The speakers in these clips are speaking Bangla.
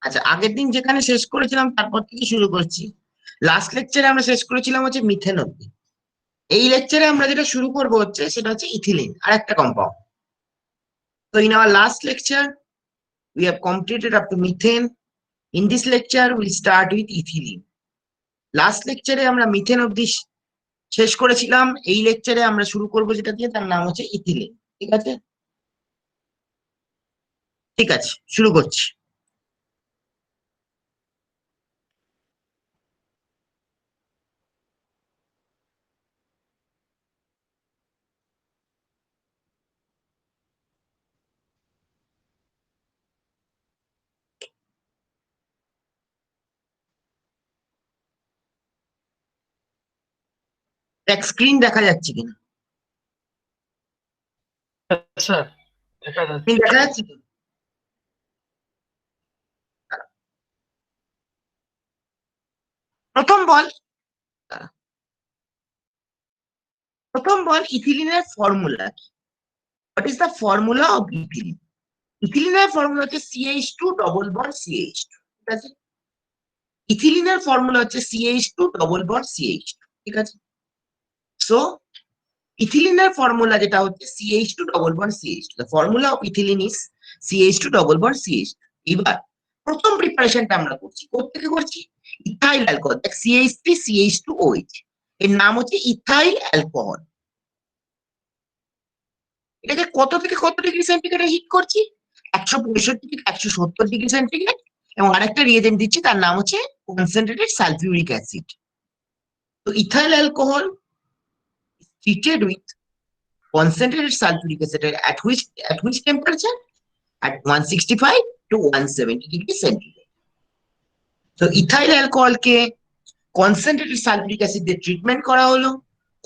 আচ্ছা, আগের দিন যেখানে শেষ করেছিলাম তারপর থেকে শুরু করছি। লাস্ট লেকচারে আমরা শেষ করেছিলাম হচ্ছে মিথেন অব্দি। এই লেকচারে আমরা যেটা শুরু করবো হচ্ছে সেটা হচ্ছে ইথিলিন, আর একটা কম্পাউন্ড। তো in our last lecture we have completed up to methane. In this lecture we'll start with ethylene. Last লেকচারে আমরা মিথেন অব্দি শেষ করেছিলাম। এই লেকচারে আমরা শুরু করবো যেটা দিয়ে, তার নাম হচ্ছে ইথিলিন। ঠিক আছে, ঠিক আছে, শুরু করছি। দেখ স্ক্রিন দেখা যাচ্ছে কিনা, স্যার দেখা স্ক্রিন যাচ্ছে। দেখা যাচ্ছে তো? প্রথম বল, ইথিলিনের ফর্মুলা কি? What is the formula of ethylene? ইথিলিনের ফর্মুলা হচ্ছে CH2 ডবল বন্ড CH2। ঠিক আছে, ইথিলিনের ফর্মুলা হচ্ছে CH2 ডবল বন্ড CH2। ঠিক আছে, সো ইথিলিনের ফর্মুলা যেটা হচ্ছে CH2 double bond CH2, the formula of ethylene is CH2 double bond CH2। এবার প্রথম প্রিপারেশনটা আমরা করছি, কোথেকে করছি? Ethyl alcohol. দেখ CH3 CH2OH, এর নাম হচ্ছে ইথাইল অ্যালকোহল। এটাকে কত থেকে কত ডিগ্রি সেন্টিগ্রেডে হিট করছি? 165 থেকে 170 ডিগ্রি সেন্টিগ্রেড। এবং আরেকটা রিয়েজেন্ট দিচ্ছি, তার নাম হচ্ছে কনসেন্ট্রেটেড সালফিউরিক অ্যাসিড। তো ethyl alcohol treated with concentrated sulfuric acid at which temperature? At 165 to 170 degree centigrade. তো ইথাইল অ্যালকোহলকে কনসেন্ট্রেটেড সালফিউরিক অ্যাসিড দিয়ে ট্রিটমেন্ট করা হলো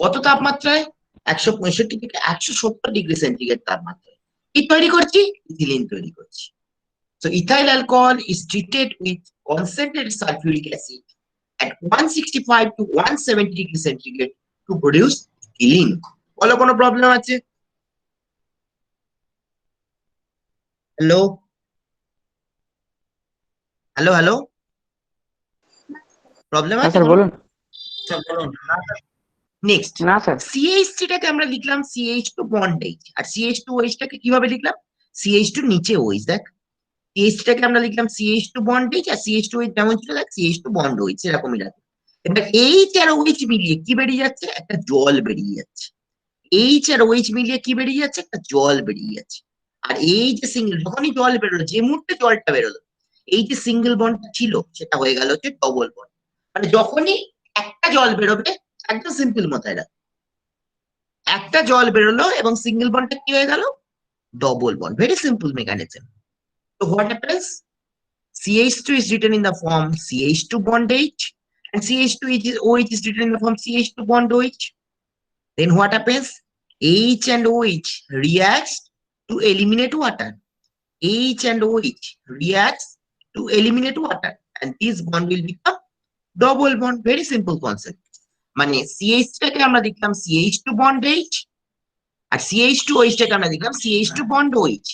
কত তাপমাত্রায়? 165 থেকে 170 ডিগ্রি সেন্টিগ্রেড তাপমাত্রায়। কি তৈরি করছি? ইথিলিন তৈরি করছি। So ethyl alcohol is treated with concentrated sulfuric acid at 165 to 170 degree centigrade to produce ethylene. বলো কোনো প্রবলেম আছে? হ্যালো হ্যালো হ্যালো, প্রবলেম আছে স্যার কোনো? বলুন। নেক্সট, না স্যার। CH3 টাকে আমরা লিখলাম CH2 বন্ড H, আর CH2OH টাকে কিভাবে লিখলাম? CH2 নিচে OH। দেখ CH3 টাকে আমরা লিখলাম CH2 বন্ড H, আর CH2OH যেমন ছিল দেখ CH2 বন্ড OH, এরকমই রাখি। এবার H আর OH মিলিয়ে কি বেরিয়ে যাচ্ছে? একটা জল বেরিয়ে যাচ্ছে। H আর OH মিলিয়ে কি বেরিয়ে যাচ্ছে? একটা জল বেরিয়ে যাচ্ছে। আর এই যে সিঙ্গেল, যখনই জল বেরোলো, যে মুহূর্তে জলটা বেরোলো, এই যে সিঙ্গেল বন্ডটা ছিল সেটা হয়ে গেল হচ্ছে ডবল বন্ড। মানে যখনই একটা জল বেরোবে, একদম সিম্পল মাথায় রাখ, একটা জল বেরোলো এবং সিঙ্গেল বন্ডটা কি হয়ে গেল? Double bond. Very simple mechanism. তো what happens? CH2 is written in the form CH2 bond H, and CH2 OH is written in the form CH2 bond OH. Then what happens? H and OH reacts to eliminate water. H and OH reacts to eliminate water, and this bond will become double bond. Very simple concept. মানে CH টাকে আমরা দেখলাম CH2 bond H, আর CH2OH টাকে আমরা দেখলাম CH2 bond OH।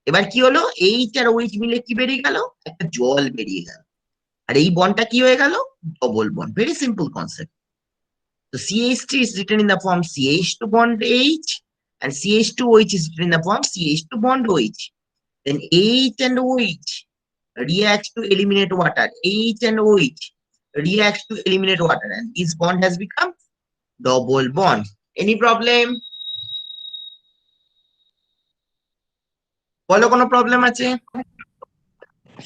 এবার কি হলো? H আর OH মিলে কি বেরিয়ে গেল? একটা জল বেরিয়ে গেল। আর এই বন্ডটা কি হয়ে গেল? Double bond. Very simple concept. তো CH3 is written in the form CH2 bond H, and CH2OH is written in the form CH2 bond OH. Then H and OH reacts to eliminate water. H and OH reacts to eliminate water, and this bond has become double bond. Any problem? বলো কোনো প্রবলেম আছে?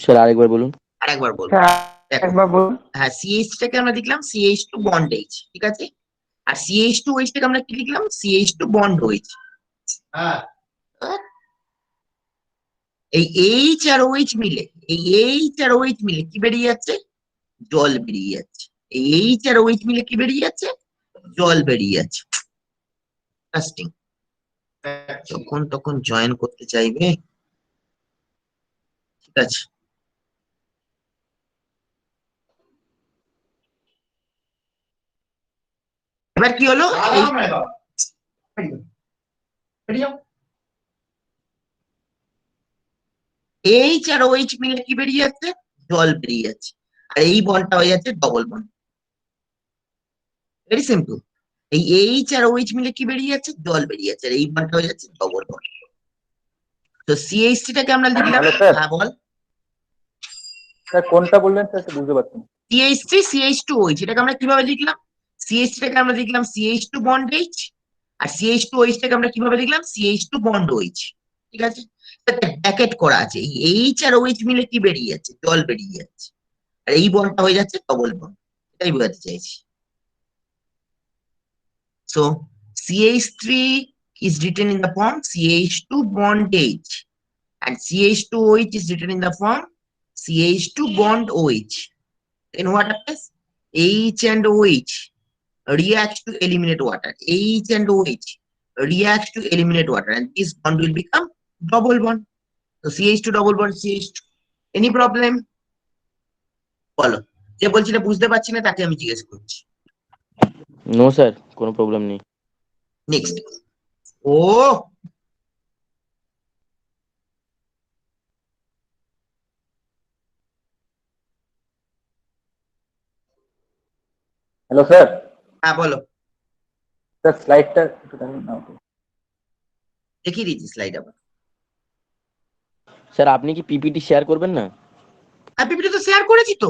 স্যার আরেকবার বলুন। আরেকবার বলবো। স্যার দেখো, একবার বলুন। হ্যাঁ, CH টাকে আমরা দেখলাম CH2 bond H, ঠিক আছে, আর CH2OH টাকে আমরা কি লিখলাম? CH2 bond OH। হ্যাঁ, এই H আর OH মিলে, এই H আর OH মিলে কি বেরিয়ে যাচ্ছে? জল বেরিয়ে যাচ্ছে। এই H আর OH মিলে কি বেরিয়ে যাচ্ছে? জল বেরিয়ে যাচ্ছে। ইন্টারেস্টিং। যখন তখন জয়েন করতে চাইবে। ঠিক আছে, এবার কি হলো? এইচ আর ওইচ মিলে কি বেরিয়ে যাচ্ছে, জল বেরিয়ে যাচ্ছে, আর এই বন্ডটা হয়ে যাচ্ছে ডবল বন্ড। Very simple. এই এইচ আর ওইচ মিলে কি বেরিয়ে যাচ্ছে, জল বেরিয়ে যাচ্ছে, আর এই বন্ডটা হয়ে যাচ্ছে ডবল বন্ড। তো সিএইচটি টাকে আমরা লিখলাম, হ্যালো স্যার, হ্যাঁ বল। স্যার কোনটা বললেন স্যার একটু বুঝতে পারছেন? সিএইচ3 CH2OH, এটাকে আমরা কিভাবে লিখলাম, সিএইচ টাকে আমরা লিখলাম CH2 বন্ড এইচ, আর CH2OH টাকে আমরা কিভাবে লিখলাম, CH2 বন্ড OH। ঠিক আছে, ব্র্যাকেট করা আছে, এই এইচ আর OH মিলে কি বেরিয়ে যাচ্ছে, জল বেরিয়ে যাচ্ছে, আর এই বন্ডটা হয়ে যাচ্ছে ডবল বন্ড। এটাই বোঝাতে চাইছি। So CH3 is written in the form CH2 bond H, and CH2OH is written in the form CH2 bond OH. Then what happens? H and OH react to eliminate water. H and OH react to eliminate water, and this bond will become double bond. So CH2 double bond CH2. Any problem? বলো, যে বলছি না বুঝতে পারছি না তাকে আমি জিজ্ঞেস করছি। নো স্যার, কোনো প্রবলেম নেই। নেক্সট। ও হ্যালো স্যার, হ্যাঁ বলো, স্যার স্লাইডটা একটু দেখান না ওকে। দেখিয়ে দিচ্ছি স্লাইড আবার। স্যার আপনি কি পিপিটি শেয়ার করবেন না? আর পিপিটি তো শেয়ার করেছি তো,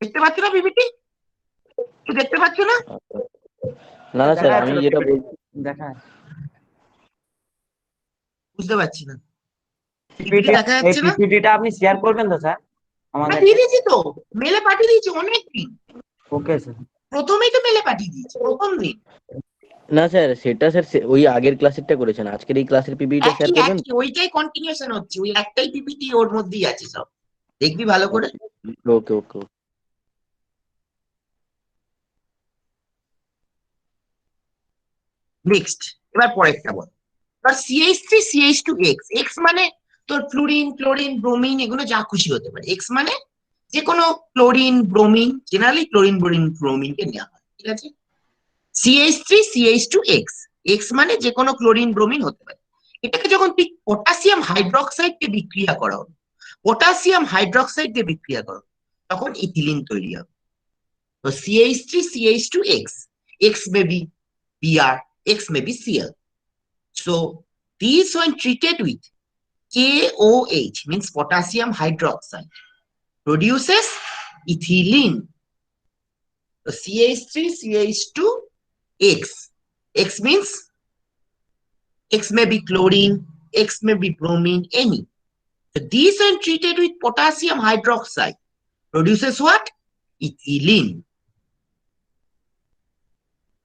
দেখতে পাচ্ছ না পিপিটি? তুই দেখতে পাচ্ছ না? না না স্যার, আমি যেটা বলছি দেখা বুঝতে পারছি না, পিপিটি দেখা এই যাচ্ছে না? পিপিটিটা আপনি শেয়ার করবেন তো স্যার হ্যাঁ আমাদের? দিয়ে দিয়েছি তো, মেলে পাঠিয়ে দিয়েছি অনেকদিন, ওকে স্যার। প্রথমেই তো মেলে পাঠিয়ে দিয়েছি, প্রথম দিন। না স্যার, সেটা স্যার ওই আগের ক্লাসেরটা করেছেন, আজকের এই ক্লাসের পিপিটিটা শেয়ার একই করবেন। একই ওইটাই কন্টিনিউশন হচ্ছে, ওই একটাই পিপিটি ওর মধ্যেই আছে সব, দেখবি ভালো করে। ওকে ওকে। নেক্সট, এবার পরেরটা বল। এবার CH3 CH2X, X মানে তোর ফ্লুরিন ক্লোরিন ব্রোমিন এগুলো যা খুশি হতে পারে, X মানে যে কোনো chlorine bromine, generally chlorine bromine কে নেওয়া হয়, ঠিক আছে। CH3 CH2X, X মানে যে কোনো ক্লোরিন ব্রোমিন হতে পারে। এটাকে যখন তুই পটাশিয়াম হাইড্রোক্সাইড কে বিক্রিয়া করা হবে, পটাশিয়াম হাইড্রোক্সাইড দিয়ে বিক্রিয়া করো, তখন ইথিলিন তৈরি হবে। তো CH3 CH2X, X may be Br, X may be Cl. So these when treated with KOH, means potassium hydroxide, produces ethylene. So CH3 CH2X, X means X may be chlorine, X may be bromine, any. So these when treated with potassium hydroxide produces what? Ethylene.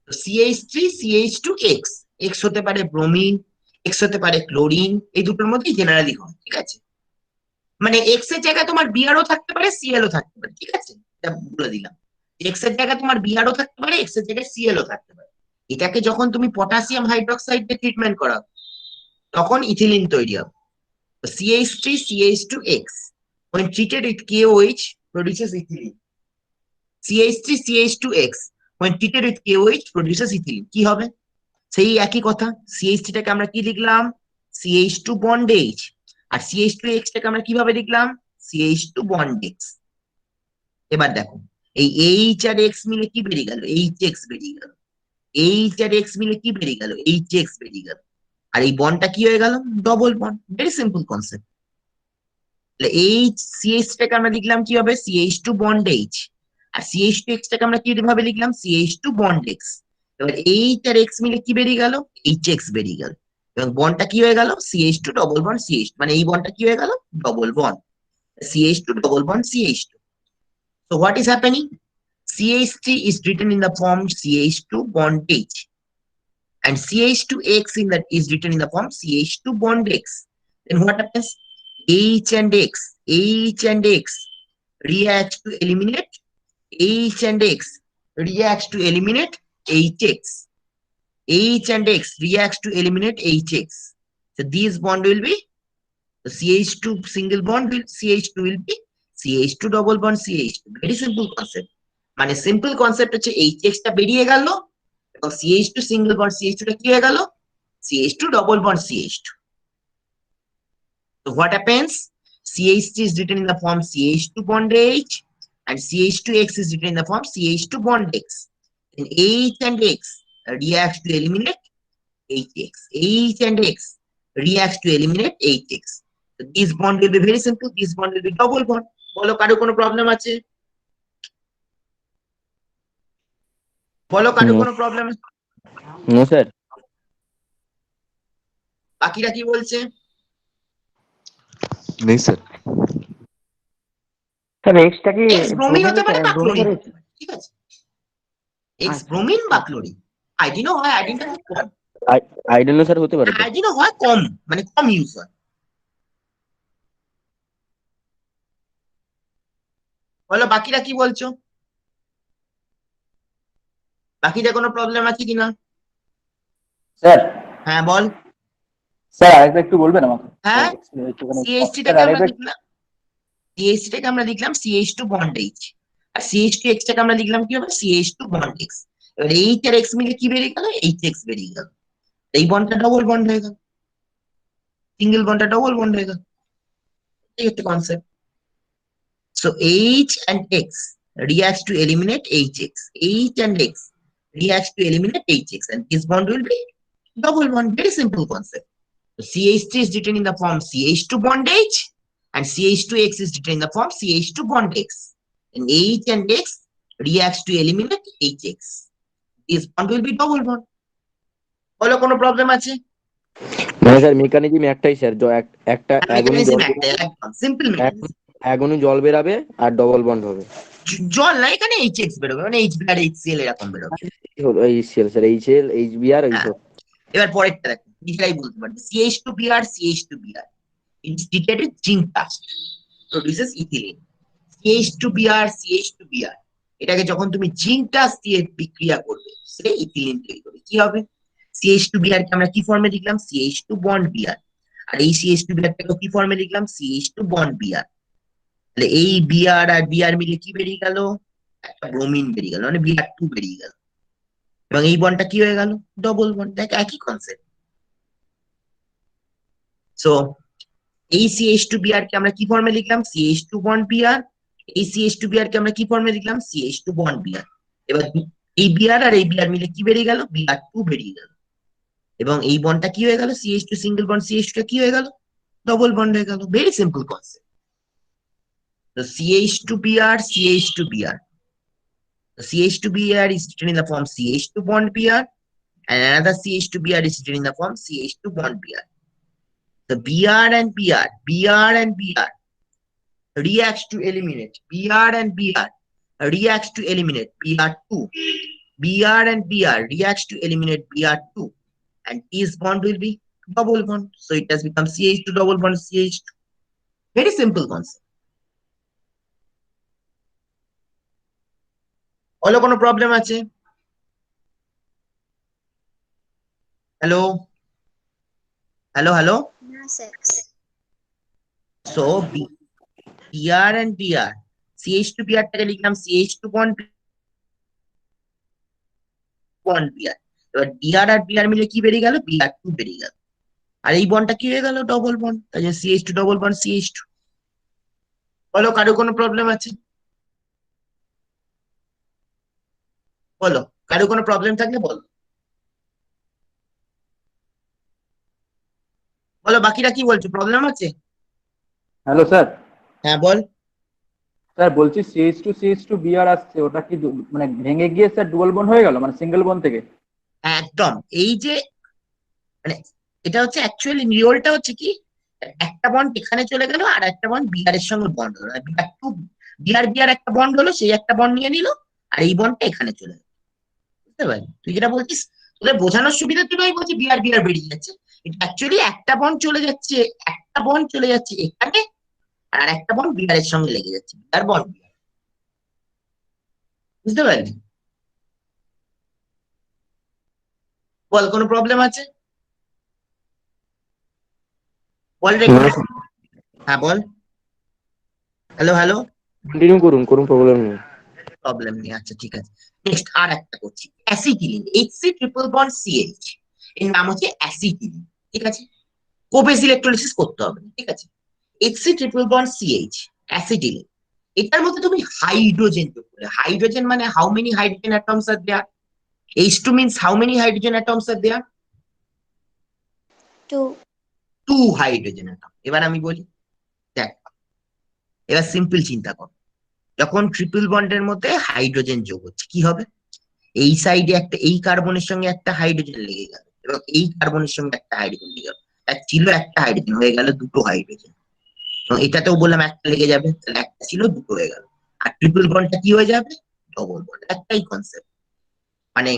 So CH3 CH2X, X হতে পারে ব্রোমিন, X হতে পারে ক্লোরিন, এই দুটোর মধ্যে জেনারেলি হয়, ঠিক আছে। মানে X এর জায়গায় তোমার বিআরও থাকতে পারে, সিএলও থাকতে পারে, ঠিক আছে, এটা বলে দিলাম। X এর জায়গায় তোমার বিআরও থাকতে পারে, X এর জায়গায় সিএলও থাকতে পারে। এটাকে যখন তুমি পটাশিয়াম হাইড্রোক্সাইড দিয়ে ট্রিটমেন্ট করাও, তখন ইথিলিন তৈরি হবে। CH3 CH2X when treated with KOH produces ethylene. CH3 CH2X when treated with KOH produces ethylene. কি হবে? সেই একই কথা, CH3 টাকে আমরা কি লিখলাম, CH2 bond H, আর CH2X টাকে আমরা কিভাবে লিখলাম, CH2 bond X। এবার দেখো, এই H আর X মিলে কি বেরিয়ে গেল, HX বেরিয়ে গেল। H আর X মিলে কি বেরিয়ে গেল, HX বেরিয়ে গেল, আর এই বন্ডটা কি হয়ে গেল, double bond. Very simple concept. CH টাকে আমরা লিখলাম কি হবে, CH2 bond H, আর CH2X টাকে আমরা কিভাবে লিখলাম, CH2 bond X। এবার H আর X মিলে কি বেরিয়ে গেল, HX বেরিয়ে গেল, এবং বন্ডটা কি হয়ে গেল, CH2 ডবল বন্ড CH2, মানে এই বন্ডটা কি হয়ে গেল, double bond, CH2 double bond CH2. So what is happening? CH3 is written in the form CH2 bond H, and CH2X is written in the form CH2 bond X. Then what happens? H and X react to eliminate H and X reacts to eliminate HX. H and X reacts to eliminate HX. So these bond will be the CH2 single bond will CH2 will be CH2 double bond CH2. Very simple concept. মানে সিম্পল কনসেপ্ট হচ্ছে HX টা বেরিয়ে গেল এবং CH2 সিঙ্গেল বন্ড CH2 টা কি হয়ে গেল, CH2 double bond CH2। So what happens? CH3 is written in the form CH2 bond H, and CH2X is written in the form CH2 bond X. And H and X reacts to eliminate HX. H and X reacts to eliminate HX. So this bond will be very simple. This bond will be double bond. বলো কারো কোনো প্রবলেম আছে? বলো কারো No. কোনো প্রবলেম আছে? No sir. বাকিরা কি বলছে? नहीं सर। স্যার এক্সটা কি এক্স ব্রোমিন হতে পারে বা ক্লোরিন ব্রোমিনের হতে পারে, ঠিক আছে? এক্স আচ্ছা। ব্রোমিন বা ক্লোরিন। আয়োডিনও হয়, আয়োডিনটা খুব কম। আইডেন্টিও স্যার হতে পারে তো। আয়োডিনও হয় কম, মানে কম ইউজ হয়। বলো বাকিরা কি বলছো? বাকিদের কোনো প্রবলেম আছে কিনা? স্যার হ্যাঁ বল। স্যার আরেকটা একটু বলবেন আমাকে? হ্যাঁ, একটুখানি CH3 স্যার টাকে আমরা আরেকটা লিখলাম, CH3 টাকে আমরা লিখলাম CH2 বন্ড H, আর CH2X টাকে আমরা লিখলাম কি হবে? CH2 bond X। এবার H আর X মিলে কি বেরিয়ে গেল? HX বেরিয়ে গেল। এই বন্ডটা ডবল বন্ড হয়ে গেল, সিঙ্গেল বন্ডটা ডবল বন্ড হয়ে গেল। এই হচ্ছে concept. So H and X reacts to eliminate HX. H and X reacts to eliminate HX, and this bond will be double bond. Very simple concept. So CH3 is written in the form CH2 bond H, and CH2X is written in the form CH2 bond X. And H and X reacts to eliminate HX. This bond will be double bond. বলো কোনো প্রবলেম আছে? মানে স্যার মেকানিজম একটাই স্যার, একটা অ্যাগোনি মেকানিজম জল একটাই, একদম সিম্পল মেকানিজম। অ্যাগোনি জল বেরাবে আর ডবল বন্ড হবে। জল না, এখানে HX বেরোবে, মানে HBr HCl এরকম বেরোবে। এই সিএল স্যার, এইচএল এইচবিআর হ্যাঁ। এইসব। এবার পরেরটা দেখো, নিজেরাই বলতে পারবে। CH2Br, CH2Br. It's treated with zinc dust, produces ethylene. CH2Br, CH2Br. এটাকে যখন তুমি জিঙ্ক ডাস্ট দিয়ে বিক্রিয়া করবে, সে ইথিলিন তৈরি করবে। কি হবে? CH2Br কে আমরা কি ফর্মে লিখলাম? CH2 bond Br। আর এই CH2Br টাকে কি ফর্মে লিখলাম? CH2 bond Br। তাহলে এই Br আর Br মিলে কি বেরিয়ে গেল? একটা ব্রোমিন বেরিয়ে গেল, মানে Br2 বেরিয়ে গেল। এবং এই বন্ডটা কি হয়ে গেল? Double bond. দেখ একই কনসেপ্ট। সো এই CH2Br কে আমরা কি ফর্মে লিখলাম? CH2 bond Br। এই CH2Br কে আমরা কি ফর্মে লিখলাম? CH2 bond Br। এবার এই Br আর এই Br মিলে কি বেরিয়ে গেল? Br2 বেরিয়ে গেল। এবং এই বন্ডটা কি হয়ে গেল? CH2 সিঙ্গেল বন্ড CH2 টা কি হয়ে গেল? ডবল বন্ড হয়ে গেল। Very simple concept. তো CH2Br, CH2Br. The CH2Br is written in the form CH2 bond Br, and another CH2Br is written in the form CH2 bond Br. The Br and Br reacts to eliminate. Br and Br reacts to eliminate Br2. Br and Br reacts to eliminate Br2, and this bond will be double bond. So it has become CH2 double bond CH2. Very simple concept. বলো কোনো প্রবলেম আছে? Hello hello hello. না sir. So Br and Br, CH2Br টাকে লিখলাম CH2 bond Br। এবার Br আর Br মিলে কি বেরিয়ে গেল? Br2 বেরিয়ে গেল। আর এই বন্ডটা কি হয়ে গেল? Double bond. তাই জন্য CH2 ডবল বন্ড CH2। বলো কারো কোনো প্রবলেম আছে? বলো কারো কোনো প্রবলেম থাকলে বলো। বলো বাকিরা কি বলছো? প্রবলেম আছে? Hello sir. হ্যাঁ বল। স্যার বলছি CH2 Br আসছে, ওটা কি মানে ভেঙে গিয়ে স্যার ডুয়াল বন্ড হয়ে গেল, মানে সিঙ্গেল বন্ড থেকে? একদম। এই যে মানে এটা হচ্ছে অ্যাকচুয়ালি নিউরলটা হচ্ছে কি, একটা বন্ড এখানে চলে গেল আর একটা বন্ড বিআর এর সঙ্গে বন্ড হলো, Br2 বিআর একটা বন্ড হলো, সেই একটা বন্ড নিয়ে নিল, আর এই বন্ডটা এখানে চলে গেল। বুঝতে পারলি? তুই যেটা বলছিস তোদের বোঝানোর সুবিধার জন্যই বলছি বিআর বেরিয়ে যাচ্ছে। এটা অ্যাকচুয়ালি একটা বন্ড চলে যাচ্ছে এখানে, আর একটা বন্ড বিআর এর সঙ্গে লেগে যাচ্ছে, বিআর বন্ড বিআর। বুঝতে পারলি? বল কোনো প্রবলেম আছে? বল রে। হ্যাঁ বল। Hello hello. কন্টিনিউ করুন, কোনো প্রবলেম নেই। প্রবলেম নেই, আচ্ছা ঠিক আছে। নেক্সট আর একটা করছি, acetylene. HC triple bond CH, এর নাম হচ্ছে অ্যাসিটিলিন। ঠিক আছে? কোবেস ইলেকট্রোলিসিস করতে হবে, ঠিক আছে? HC triple bond CH acetylene, এটার মধ্যে তুমি হাইড্রোজেন যোগ করলে, হাইড্রোজেন মানে how many hydrogen atoms are there? H2 means how many hydrogen atoms are there? 2. 2 hydrogen atom. এবার আমি বলি, দেখ, এবার সিম্পল চিন্তা কর, যখন ট্রিপল বন্ডের মধ্যে হাইড্রোজেন যোগ হচ্ছে কি হবে? এই সাইডে একটা, এই কার্বনের সঙ্গে একটা হাইড্রোজেন লেগে গেল এবং এই কার্বনের সঙ্গে একটা হাইড্রোজেন লেগে গেল, এক ছিল একটা হাইড্রোজেন হয়ে গেল দুটো হাইড্রোজেন, এবং এটাতেও বললাম একটা লেগে যাবে, তাহলে একটা ছিল দুটো হয়ে গেল। আর ট্রিপল বন্ডটা কি হয়ে যাবে? Double bond. একটাই কনসেপ্ট, মানে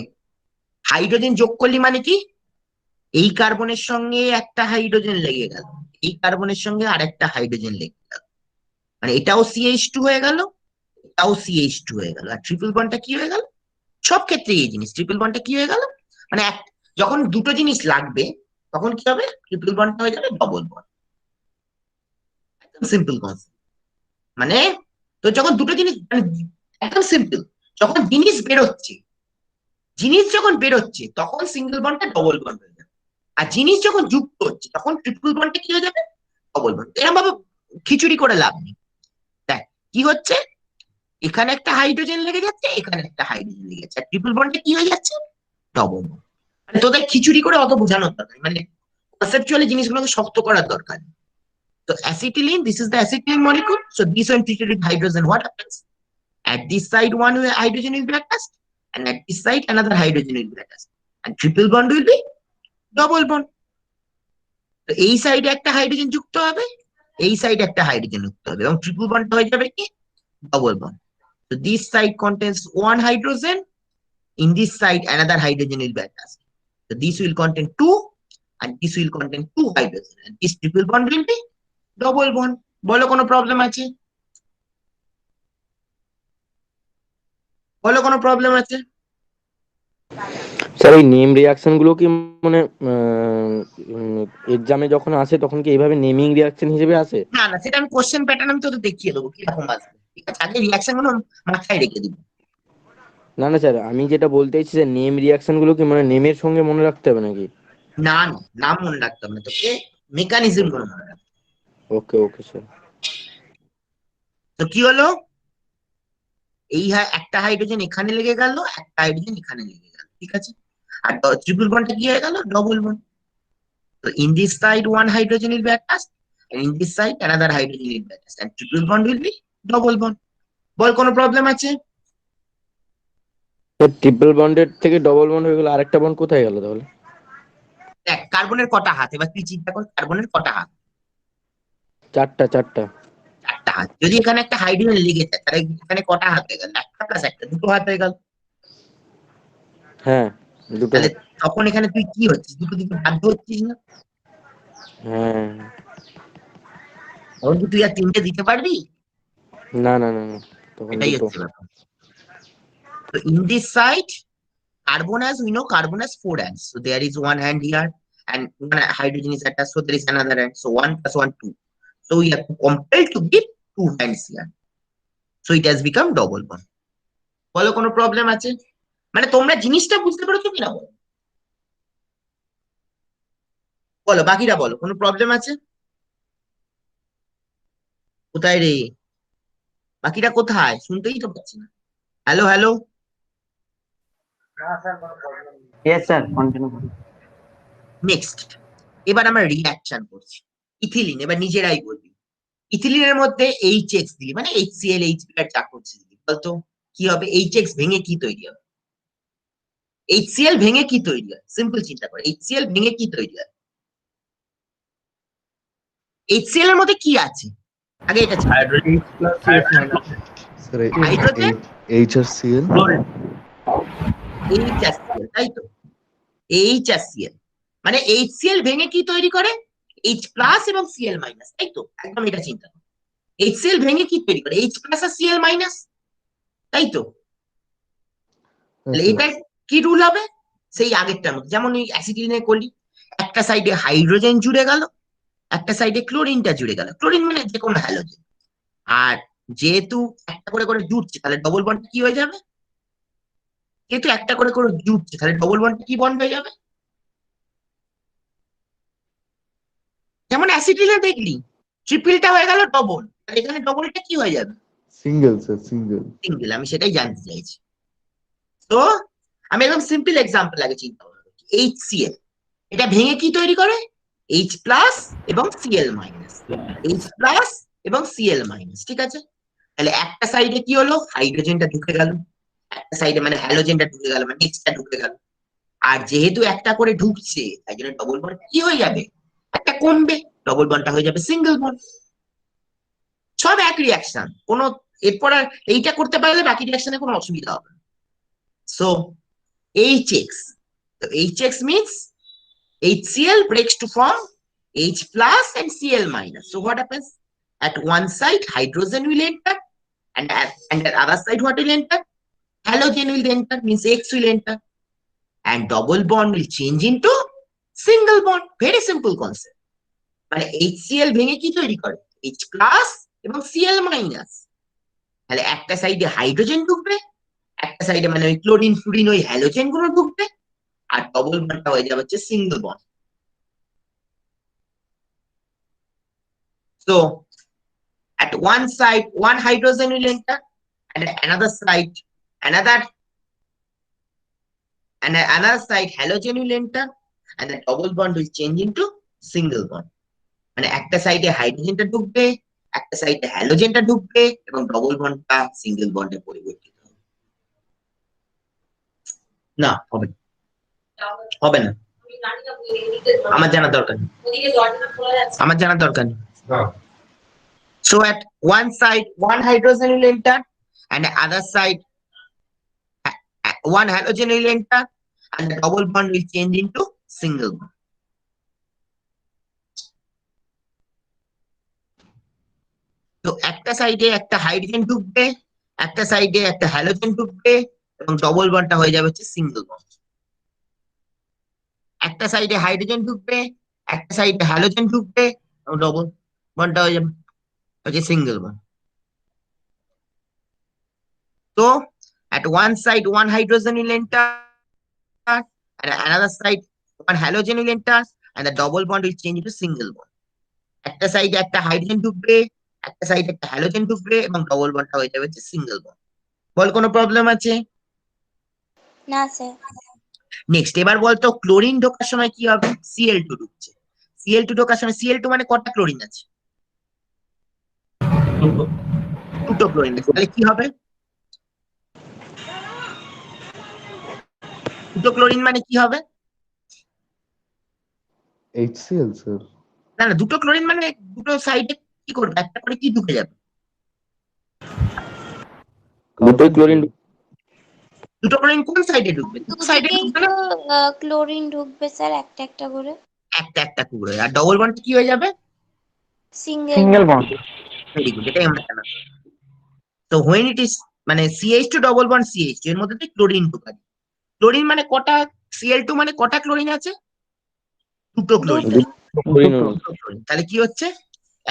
হাইড্রোজেন যোগ করলি মানে কি, এই কার্বনের সঙ্গে একটা হাইড্রোজেন লেগে গেল, এই কার্বনের সঙ্গে আরেকটা হাইড্রোজেন লেগে গেল, মানে এটাও CH2 হয়ে গেল, এটাও CH2 হয়ে গেল। আর ট্রিপল বন্ডটা কি হয়ে গেল? সব ক্ষেত্রে এই জিনিস, ট্রিপল বন্ডটা কি হয়ে গেল, মানে যখন দুটো জিনিস লাগবে তখন কি হবে? ট্রিপল বন্ডটা হয়ে যাবে ডবল বন্ড। একদম সিম্পল কনসেপ্ট, মানে তো যখন দুটো জিনিস, মানে একদম সিম্পল, যখন জিনিস বেরোচ্ছে, জিনিস যখন বেরোচ্ছে তখন সিঙ্গেল বন্ডটা ডবল বন্ড হয়ে যাবে, আর জিনিস যখন যুক্ত হচ্ছে তখন ট্রিপল বন্ডটা কি হয়ে যাবে? Double bond. এরকম ভাবে খিচুড়ি করে লাভ নেই। দেখ কি হচ্ছে, এখানে একটা হাইড্রোজেন লেগে যাচ্ছে, এখানে একটা হাইড্রোজেন লেগে যাচ্ছে, আর ট্রিপল বন্ডে কি হয়ে যাচ্ছে? Double bond. মানে তোদের খিচুড়ি করে অত বোঝানোর দরকার নেই, মানে কনসেপচুয়ালি জিনিসগুলোকে শক্ত করার দরকার নেই। তো acetylene, this is the acetylene molecule, so this one treated with hydrogen, what happens? At this side one hydrogen will be attached, and at this side another hydrogen will be attached, and triple bond will be double bond. তো এই সাইডে একটা হাইড্রোজেন যুক্ত হবে, এই সাইডে একটা হাইড্রোজেন যুক্ত হবে, এবং ট্রিপল বন্ডটা হয়ে যাবে কি? double bond. So this side contains one hydrogen, in this side another hydrogen will be attached. So this will contain two, and this will contain two hydrogen, and this triple bond will be double bond. বলো কোনো প্রবলেম আছে? বলো কোনো প্রবলেম আছে? স্যার এই নেম রিয়াকশন গুলো কি মানে এক্সামে যখন আসে তখন কি এইভাবে নেমিং রিয়াকশন হিসেবে আসে? না না, সেটা আমি কোশ্চেন প্যাটার্ন আমি তোদের দেখিয়ে দেবো কিরকম আসবে, ঠিক আছে? আগে রিয়াকশন গুলো মাথায় রেখে দিবি। না না স্যার, আমি যেটা বলতে চাইছি যে নেম রিয়াকশন গুলো কি মানে নেমের সঙ্গে মনে রাখতে হবে নাকি? না না, নাম মনে রাখতে হবে না তোকে, মেকানিজম গুলো মনে রাখতে হবে। ওকে ওকে স্যার। তো কি হলো, এই একটা হাইড্রোজেন এখানে লেগে গেল, একটা হাইড্রোজেন এখানে লেগে গেল, ঠিক আছে? আর ট্রিপল বন্ডটা কি হয়ে গেল? Double bond. তো in this side one hydrogen will be attached, and in this side another hydrogen will be attached, and triple bond will be double bond. বল কোনো প্রবলেম আছে? ট্রিপল বন্ডের থেকে ডবল বন্ড হয়ে গেল, আরেকটা বন্ড কোথায় গেল তাহলে? দেখ কার্বনের কটা হাত, এবার তুই চিন্তা কর, কার্বনের কটা হাত? চারটা। চারটা হাত। যদি এখানে একটা হাইড্রোজেন লেগে যায় তাহলে এখানে কটা হাত হয়ে গেল? একটা প্লাস একটা, দুটো হাত হয়ে গেল। হ্যাঁ দুটো। তাহলে তখন এখানে তুই কি হচ্ছিস? দুটো দিকে বাধ্য হচ্ছিস না? হ্যাঁ। তখন কি তুই আর তিনটে দিতে পারবি? না না না না, তখন এটাই দুটো। হচ্ছে ব্যাপার। তো in this side carbon, as we know, carbon has four hands, so there is one hand here and one hydrogen is attached, so there is another hand, so 1 plus 1 2, so we have to compel to give two hands here, so it has become double bond. বলো কোনো প্রবলেম আছে? মানে তোমরা জিনিসটা বুঝতে পেরেছো কিনা বলো? বলো বাকিরা বলো, কোনো প্রবলেম আছে? কোথায় রে, বাকিরা কোথায়? শুনতেই তো পাচ্ছি না। Hello hello. Yes, sir. Continue. Next, এবার আমরা রিঅ্যাকশন করছি। ইথিলিন, এবার নিজেরাই বলবি। ইথিলিনের মধ্যে HX দিলি, মানে HCl HBr যা করছিস দিলি, বলতো কি হবে? HX ভেঙে কি তৈরি হবে? HCl ভেঙে কি তৈরি হয়? সিম্পল চিন্তা করে, HCl ভেঙে কি তৈরি হয়? HCl এর মধ্যে কি আছে আগে এটা চিন্তা কর। Hydrogen plus CH minus sir hydrogen HCl chlorine. HCl, তাই তো? HCl মানে HCl ভেঙে কি তৈরি করে? H প্লাস এবং Cl মাইনাস, তাই তো? একদম এটা চিন্তা কর, HCl ভেঙে কি তৈরি করে? H প্লাস আর Cl মাইনাস, তাই তো? তাহলে এটা কি রুল হবে? সেই আগেরটার মতো, যেমন ওই অ্যাসিটিলিনে করলি, একটা সাইডে হাইড্রোজেন জুড়ে গেল, একটা সাইডে ক্লোরিনটা জুড়ে গেল, ক্লোরিন মানে যে কোনো হ্যালোজেন, আর যেহেতু একটা করে করে জুড়ছে তাহলে ডবল বন্ড কি হয়ে যাবে? যেহেতু একটা করে করে জুড়ছে তাহলে ডবল বন্ড কি বন্ড হয়ে যাবে? যেমন অ্যাসিটিলে দেখলি ট্রিপলটা হয়ে গেল ডবল, আর এখানে ডবলটা কি হয়ে যাবে? Single sir, single. সিঙ্গেল। আমি সেটাই জানতে চাইছি। তো আমি একদম সিম্পল এক্সাম্পল আগে চিন্তা করবো। HCl এটা ভেঙে কি তৈরি করে? H প্লাস এবং Cl মাইনাস, H প্লাস এবং Cl মাইনাস, ঠিক আছে? তাহলে একটা সাইডে কি হলো, হাইড্রোজেনটা ঢুকে গেল, একটা সাইডে মানে হ্যালোজেনটা ঢুকে গেল, মানে H টা ঢুকে গেল। আর যেহেতু একটা করে ঢুকছে তাই জন্য ডবল বন্ড কি হয়ে যাবে, একটা কমবে, ডবল বন্ডটা হয়ে যাবে সিঙ্গেল বন্ড। সব এক রিয়াকশন, কোনো এরপর আর এইটা করতে পারলে বাকি রিয়াকশনে কোনো অসুবিধা হবে না। So HX, so HX means HCl breaks to form H plus and Cl minus. So what happens? At one side hydrogen will enter, and at other side what will enter? Halogen will enter, means X will enter, and double bond will change into single bond. Very simple concept. মানে HCl ভেঙে কি তৈরি করে? H plus এবং Cl minus। তাহলে একটা সাইডে হাইড্রোজেন ঢুকবে, একটা সাইডে মানে ওই ক্লোরিন ফ্লুরিন ওই হ্যালোজেন গুলো ঢুকবে, আর ডবল বন্ডটা হয়ে যাবে হচ্ছে single bond. So at one side one hydrogen will enter, and at another side another halogen will enter, and the double bond will change into single bond. মানে একটা সাইডে হাইড্রোজেনটা ঢুকবে, একটা সাইডে হ্যালোজেনটা ঢুকবে, এবং ডবল বন্ডটা সিঙ্গেল বন্ডে পরিবর্তিত হবে। না হবে না, হবে না, আমার জানার দরকার নেই, আমার জানার দরকার নেই। So at one side one hydrogen will enter, and the other side one halogen will enter, and the double bond will change into single bond. তো একটা সাইডে একটা হাইড্রোজেন ঢুকবে, একটা সাইডে একটা হ্যালোজেন ঢুকবে, এবং ডবল বন্ডটা হয়ে যাবে হচ্ছে সিঙ্গেল বন্ড। একটা সাইডে হাইড্রোজেন ঢুকবে, একটা সাইডে হ্যালোজেন ঢুকবে, এবং ডবল বন্ডটা হয়ে যাবে হচ্ছে single bond. So at one side one hydrogen will enter, and at another side one halogen will enter, and the double bond will change into single bond. একটা সাইডে একটা হাইড্রোজেন ঢুকবে, একটা সাইডে একটা হ্যালোজেন ঢুকবে, এবং ডবল বন্ডটা হয়ে যাবে হচ্ছে সিঙ্গেল বন্ড। বল কোনো প্রবলেম আছে? না স্যার। নেক্সট এবার বলতো ক্লোরিন ঢোকার সময় কি হবে? Cl2 ঢুকছে, Cl2 ঢোকার সময় Cl2 মানে কটা ক্লোরিন আছে? দুটো ক্লোরিন আছে, তাহলে কি হবে? দুটো ক্লোরিন মানে কি হবে? HCl sir. না না, দুটো ক্লোরিন মানে দুটো সাইডে কি করবে, একটা করে কি ঢুকে যাবে? দুটোই ক্লোরিন। দুটো ক্লোরিন কোন সাইডে ঢুকবে? দুটো সাইডে দুদিকেই ঢুকবে তো না, ক্লোরিন ঢুকবে স্যার, একটা একটা করে। একটা একটা করে। আর ডবল বন্ড কি হয়ে যাবে? Single single bond. Very good, এটাই আমরা জানা। তো হোয়েন ইট ইজ মানে CH2 ডবল বন্ড CH2 এর মধ্যে ক্লোরিন ঢোকাবে। ক্লোরিন মানে কটা? Cl2 মানে কটা ক্লোরিন আছে? দুটো ক্লোরিন। তাহলে কি হচ্ছে,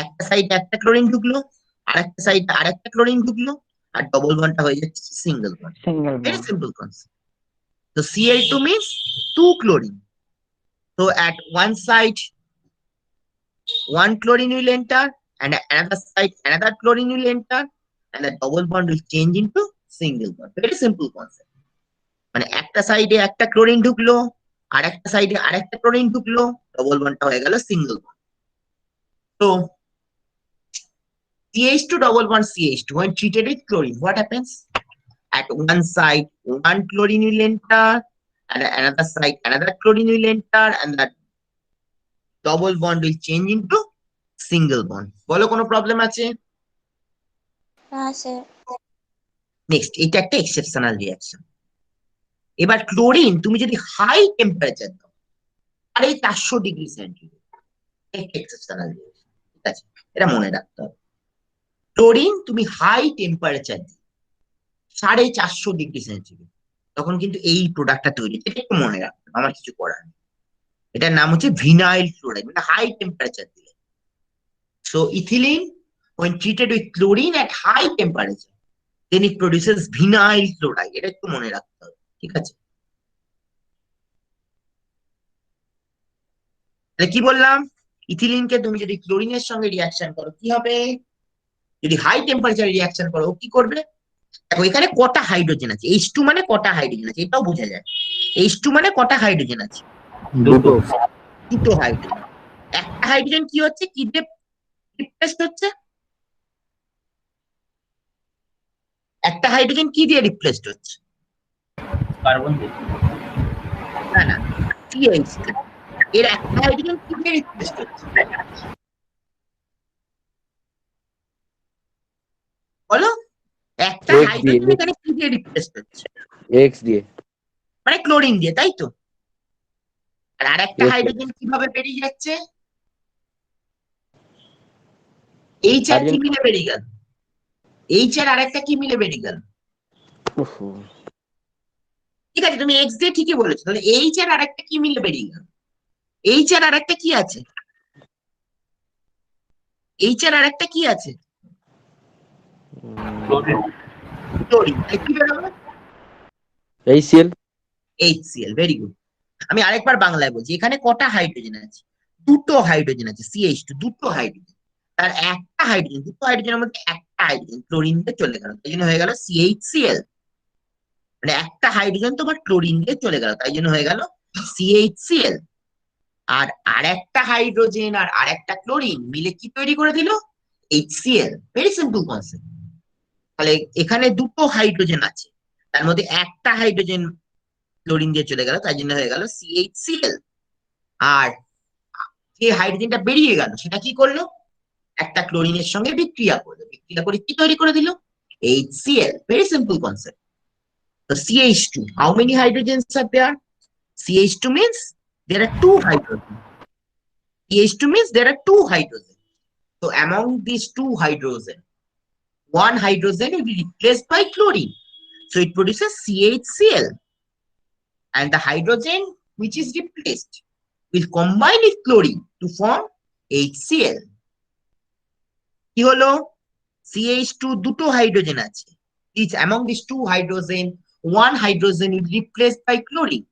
একটা সাইডে একটা ক্লোরিন ঢুকলো, আর একটা সাইডে আরেকটা ক্লোরিন ঢুকলো, আর ডবল বন্ডটা হয়ে যাচ্ছে single bond. Single Very bond. simple concept. So Cl2 means two chlorine. So at one side, one chlorine will enter, and at another side, another chlorine will enter, and the double bond will change into single bond. Very simple concept. মানে একটা সাইডে একটা ক্লোরিন ঢুকলো, আর একটা সাইডে আরেকটা ক্লোরিন ঢুকলো, ডবল বন্ডটা হয়ে গেল single bond. So CH2 double bond CH2 when treated with chlorine, what happens? At one side, one chlorine will enter, and at another side, another chlorine will enter, and that double bond will change into single bond. বলো কোনো প্রবলেম আছে? না স্যার। নেক্সট, এটা একটা এক্সেপশনাল রিঅ্যাকশন। এবার ক্লোরিন তুমি যদি হাই টেম্পারেচার দাও, আর এই 400 ডিগ্রি সেন্টিগ্রেড, এক্সেপশনাল রিঅ্যাকশন, ঠিক আছে? এটা মনে রাখতে হবে। ক্লোরিন তুমি হাই টেম্পারেচার দিই 450 ডিগ্রি সেন্টিগ্রেড, তখন কিন্তু এই প্রোডাক্টটা তৈরি, এটা একটু মনে রাখতে হবে, আমার কিছু করার নেই। এটার নাম হচ্ছে ভিনাইল ক্লোরাইড, মানে হাই টেম্পারেচার দিলে। So ethylene when treated with chlorine at high temperature, then it produces vinyl chloride. এটা একটু মনে রাখতে হবে, ঠিক আছে? তাহলে কি বললাম? ইথিলিনকে তুমি যদি ক্লোরিনের সঙ্গে রিয়াকশন করো কি হবে? যদি হাই টেম্পারেচারে রিয়াকশন করো ও কি করবে? দেখো এখানে কটা হাইড্রোজেন আছে, H2 মানে কটা হাইড্রোজেন আছে এটাও বোঝা যায়। H2 মানে কটা হাইড্রোজেন আছে? দুটো। দুটো হাইড্রোজেন। একটা হাইড্রোজেন কি হচ্ছে, কি দিয়ে রিপ্লেসড হচ্ছে? একটা হাইড্রোজেন কি দিয়ে রিপ্লেসড হচ্ছে? কার্বন দিয়ে। না না, CH এর একটা হাইড্রোজেন কি দিয়ে রিপ্লেসড হচ্ছে বলো? একটা X দিয়ে, হাইড্রোজেন এখানে কি দিয়ে রিপ্লেসড হচ্ছে? X দিয়ে। মানে ক্লোরিন দিয়ে, তাই তো? আর আরেকটা Yes, sir. হাইড্রোজেন কিভাবে বেরিয়ে যাচ্ছে? এইচ আর কি Hydrogen- মিলে বেরিয়ে গেল? এইচ আর আরেকটা কি মিলে বেরিয়ে গেল? উফ, ঠিক আছে, তুমি এক্স দিয়ে ঠিকই বলেছো, তাহলে এইচ আর আরেকটা কি মিলে বেরিয়ে গেল? এইচ আর আরেকটা কি আছে? এইচ আর আরেকটা কি আছে? ক্লোরিন। ক্লোরিন। তাই কি বেরোবে? HCl। HCl, very good. আমি আরেকবার বাংলায় বলছি, এখানে কটা হাইড্রোজেন আছে? দুটো হাইড্রোজেন আছে, CH2, দুটো হাইড্রোজেন। তার একটা হাইড্রোজেন, দুটো হাইড্রোজেনের মধ্যে একটা হাইড্রোজেন ক্লোরিন দিয়ে চলে গেল, তাই জন্য হয়ে গেল CHCl। মানে একটা হাইড্রোজেন তোমার ক্লোরিন দিয়ে চলে গেল, তাই জন্য হয়ে গেল CHCl। আর আরেকটা হাইড্রোজেন আর আরেকটা ক্লোরিন মিলে কি তৈরি করে দিল? HCl। Very simple concept. তাহলে এখানে দুটো হাইড্রোজেন আছে, তার মধ্যে একটা হাইড্রোজেন ক্লোরিন দিয়ে চলে গেল, তাই জন্য হয়ে গেল CHCl। আর যে হাইড্রোজেনটা বেরিয়ে গেল সেটা কি করলো? একটা ক্লোরিনের সঙ্গে বিক্রিয়া করলো, বিক্রিয়া করে কি তৈরি করে দিল? HCl। Very simple concept. তো CH2, how many hydrogens are there? CH2 means there are two hydrogens. CH2 means there are two hydrogens. So among these two hydrogens, one hydrogen will be replaced by chlorine. So it produces CHCl. And the hydrogen which is replaced will combine with chlorine to form HCl. কি হলো? CH2 দুটো হাইড্রোজেন আছে। Each among these two hydrogen, one hydrogen is replaced by chlorine.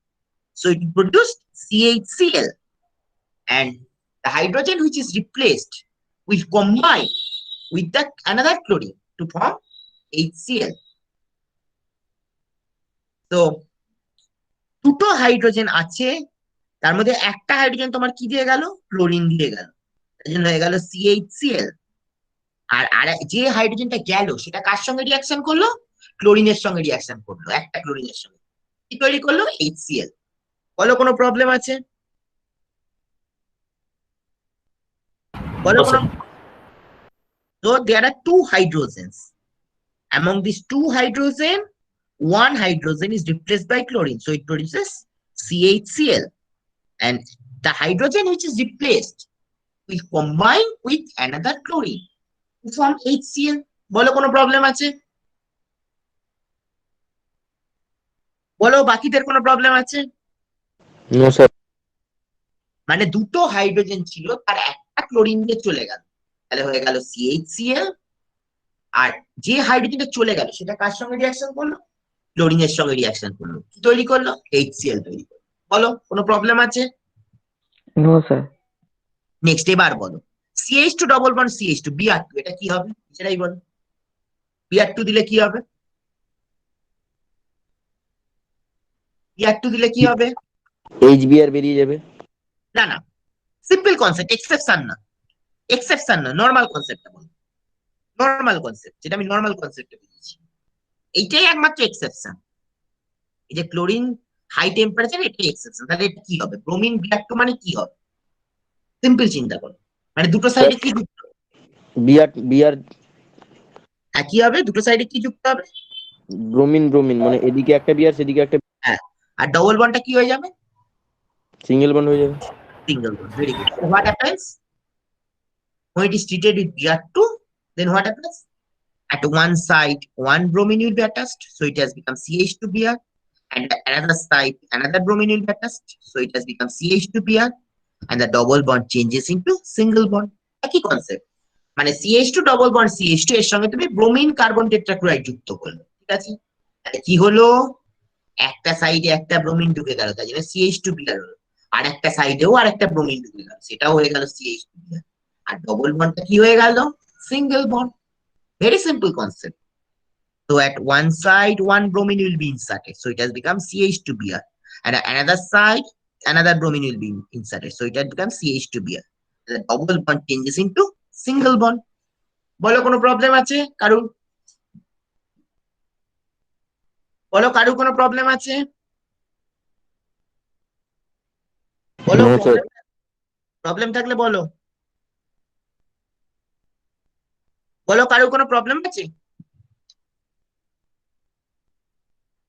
So it will produce CHCl. And the hydrogen which is replaced will combine with the another chlorine to form HCl. So দুটো হাইড্রোজেন আছে, তার মধ্যে একটা হাইড্রোজেন তোমার কি দিয়ে গেল? ক্লোরিন দিয়ে গেল, তাই জন্য হয়ে গেল CHCl। আর যে হাইড্রোজেনটা গেল সেটা কার সঙ্গে রিয়াকশন করলো? ক্লোরিনের সঙ্গে রিয়াকশন করলো, একটা ক্লোরিনের সঙ্গে কি তৈরি করলো? HCl। বলো কোনো প্রবলেম আছে? বলো কোনো? So there are two hydrogens. Among these two hydrogen, one hydrogen is replaced by chlorine, so it produces CHCl. And the hydrogen which is replaced will combine with another chlorine to form HCl. বলো কোনো প্রবলেম আছে? বলো বাকিদের কোনো প্রবলেম আছে? No sir. মানে দুটো হাইড্রোজেন ছিল, তার একটা ক্লোরিন দিয়ে চলে গেল, তাহলে হয়ে গেল CHCl। আর যে হাইড্রোজেনটা চলে গেল সেটা কার সঙ্গে রিয়াকশন করলো? ক্লোরিনের সঙ্গে রিয়াকশন করলো, কি তৈরি করলো? HCl তৈরি করলো। বলো কোনো প্রবলেম আছে? No sir. নেক্সট এবার বলো, CH2 double bond CH2 Br2, এটা কি হবে সেটাই বলো। Br2 দিলে কি হবে? Br2 দিলে কি হবে? HBr বেরিয়ে যাবে। না না, সিম্পল কনসেপ্ট, এক্সেপশন না, এক্সেপশন না, নর্মাল কনসেপ্টটা বলো। নর্মাল কনসেপ্ট, যেটা আমি নর্মাল কনসেপ্টে বলেছি, এইটাই একমাত্র এক্সেপশন। এই যে ক্লোরিন হাই টেম্পারেচার, এটাই এক্সেপশন। তাহলে এটা কি হবে? ব্রোমিন Br2 মানে কি হবে? সিম্পল চিন্তা করো, মানে দুটো সাইডে কি যুক্ত? বিআর হ্যাঁ, কি হবে? দুটো সাইডে কি যুক্ত হবে? ব্রোমিন ব্রোমিন, মানে এদিকে একটা বিআর সেদিকে একটা হ্যাঁ, আর ডবল বন্ডটা কি হয়ে যাবে? সিঙ্গেল বন্ড হয়ে যাবে। Single bond. Very good. So what happens? When it is treated with Br2, then what happens? At one side, one bromine will be attached, so it has become CH2Br. And at another side, another bromine will be attached, so it has become CH2Br. And the double bond changes into single bond. একই concept. মানে CH2 double bond CH2 এর সঙ্গে তুমি ব্রোমিন কার্বন টেট্রাক্লোরাইড যুক্ত করলে, ঠিক আছে? তাহলে কি হলো? একটা সাইডে একটা ব্রোমিন ঢুকে গেল, তাই জন্য CH2Br হলো। আর একটা সাইডেও আর একটা ব্রোমিন ঢুকে গেল, সেটাও হয়ে গেল CH2 বিআর। আর ডবল বন্ডটা কি হয়ে গেল? Single bond. Very simple concept. So at one side, one bromine will be inserted. So it has become CH2Br. And at another side, another bromine will be inserted. So it has become CH2Br. The double bond changes into single bond. বলো কোনো প্রবলেম আছে কারুর? বলো কারুর কোনো প্রবলেম আছে? বলো, No, sir. প্রবলেম থাকলে বলো। বলো কারুর কোনো প্রবলেম আছে?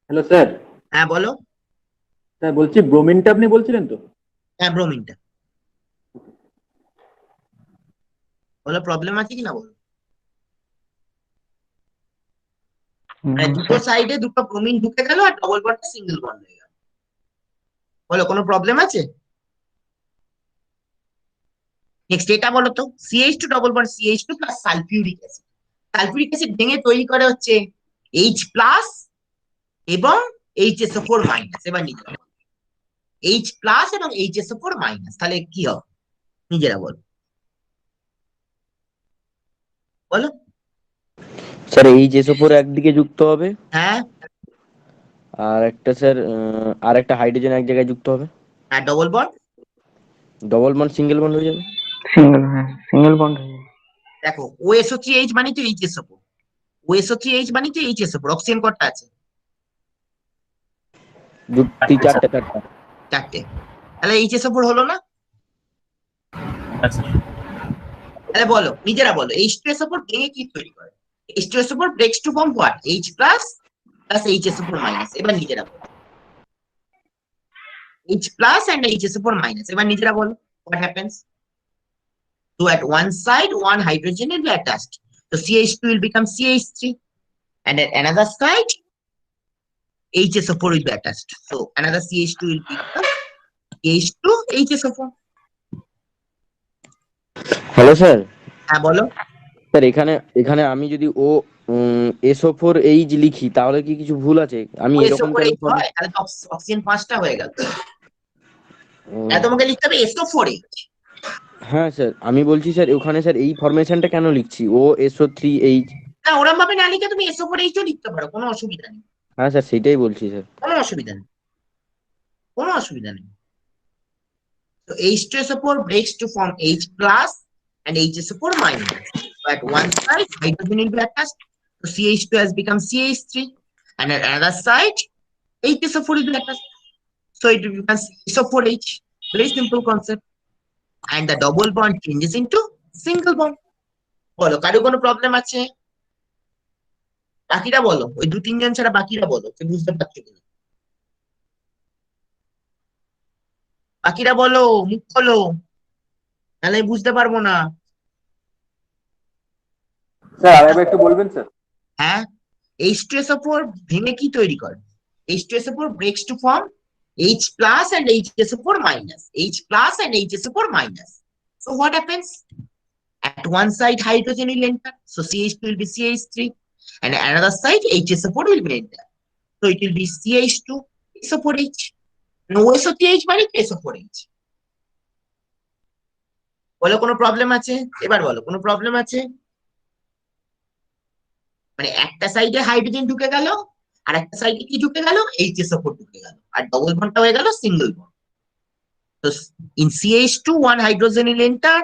Hello sir. হ্যাঁ বলো। স্যার বলছি ব্রোমিনটা আপনি বলছিলেন তো? হ্যাঁ ব্রোমিনটা। বলো প্রবলেম আছে কিনা বলো। মানে No, দুটো sir. সাইডে দুটো ব্রোমিন ঢুকে গেল আর ডবল বন্ডটা সিঙ্গেল বন্ড হয়ে গেল। বলো কোনো প্রবলেম আছে? নেক্সট এটা বলো তো, CH2 double bond CH2 plus sulphuric acid. Sulphuric acid ভেঙে তৈরি করে হচ্ছে H প্লাস এবং HSO4 মাইনাস। এবার নিজেরা বলো, H প্লাস এবং HSO4 মাইনাস, তাহলে কি হবে নিজেরা বলো। বলো। স্যার HSO4 একদিকে যুক্ত হবে, হ্যাঁ, আর একটা স্যার আর একটা হাইড্রোজেন এক জায়গায় যুক্ত হবে। আর double bond double bond single bond হয়ে যাবে। Single bond है। দেখো, OSO3H মানে তো HSO4, OSO3H মানে তো HSO4, অক্সিজেন কটা আছে? চারটে। চারটে। তাহলে HSO4 হলো না? আচ্ছা তাহলে বলো নিজেরা বলো, H2SO4 ভেঙে কি তৈরি করে? H2SO4 breaks to form what? H plus plus HSO4 minus. এবার নিজেরা বলো, H plus and HSO4 minus. এবার নিজেরা বলো what happens? So at one side one hydrogen will be attached, so CH2 will become CH3, and at another side HSO4 will be attached, so another CH2 will become CH2 HSO4. Hello sir. হ্যাঁ বলো। স্যার এখানে এখানে আমি যদি ও SO4H লিখি তাহলে কি কিছু ভুল আছে? আমি এরকম কেন SO4H হয়, তাহলে তো অক্সিজেন 5টা হয়ে গেল। তাহলে তোমাকে লিখতে হবে SO4H। হ্যাঁ স্যার, আমি বলছি স্যার ওখানে স্যার এই ফরমেশনটা কেন লিখছি OSO3H? না, ওরম ভাবে না লিখে তুমি SO4H ও লিখতে পারো, কোনো অসুবিধা নেই, হ্যাঁ স্যার সেটাই বলছি স্যার। কোনো অসুবিধা নেই, কোনো অসুবিধা নেই। So H2SO4 breaks to form H plus and HSO4 minus. So at one side hydrogen will be attached, so CH2 has become CH3, and at another side HSO4 will be attached, so it becomes SO4H. Very simple concept. And the double bond changes into single bond. বলো কারো কোনো প্রবলেম আছে? বাকিরা বলো, ওই 2-3 জন ছাড়া বাকিরা বলো যে বুঝতে পারছো কিনা। বাকিরা বলো, মুখ খোলো, নাহলে আমি বুঝতে পারবো না। স্যার আরেকবার একটু বলবেন স্যার? হ্যাঁ, H2SO4 ভেঙে কি তৈরি করে? H2SO4 breaks to form H plus and HSO4 minus. H plus and HSO4 minus. So what happens? At one side hydrogen will enter, so CH2 will be CH3, and another side HSO4 will be enter, so it will be CH2 SO4H. No, SO3H মানে SO4H. বলো কোনো প্রবলেম আছে? এবার বলো কোনো প্রবলেম আছে? মানে একটা সাইডে হাইড্রোজেন ঢুকে গেল আর একটা সাইডে কি ঢুকে গেল? HSO4 ঢুকে গেল, আর ডবল বন্ডটা হয়ে গেল single bond. So in CH2 one hydrogen will enter,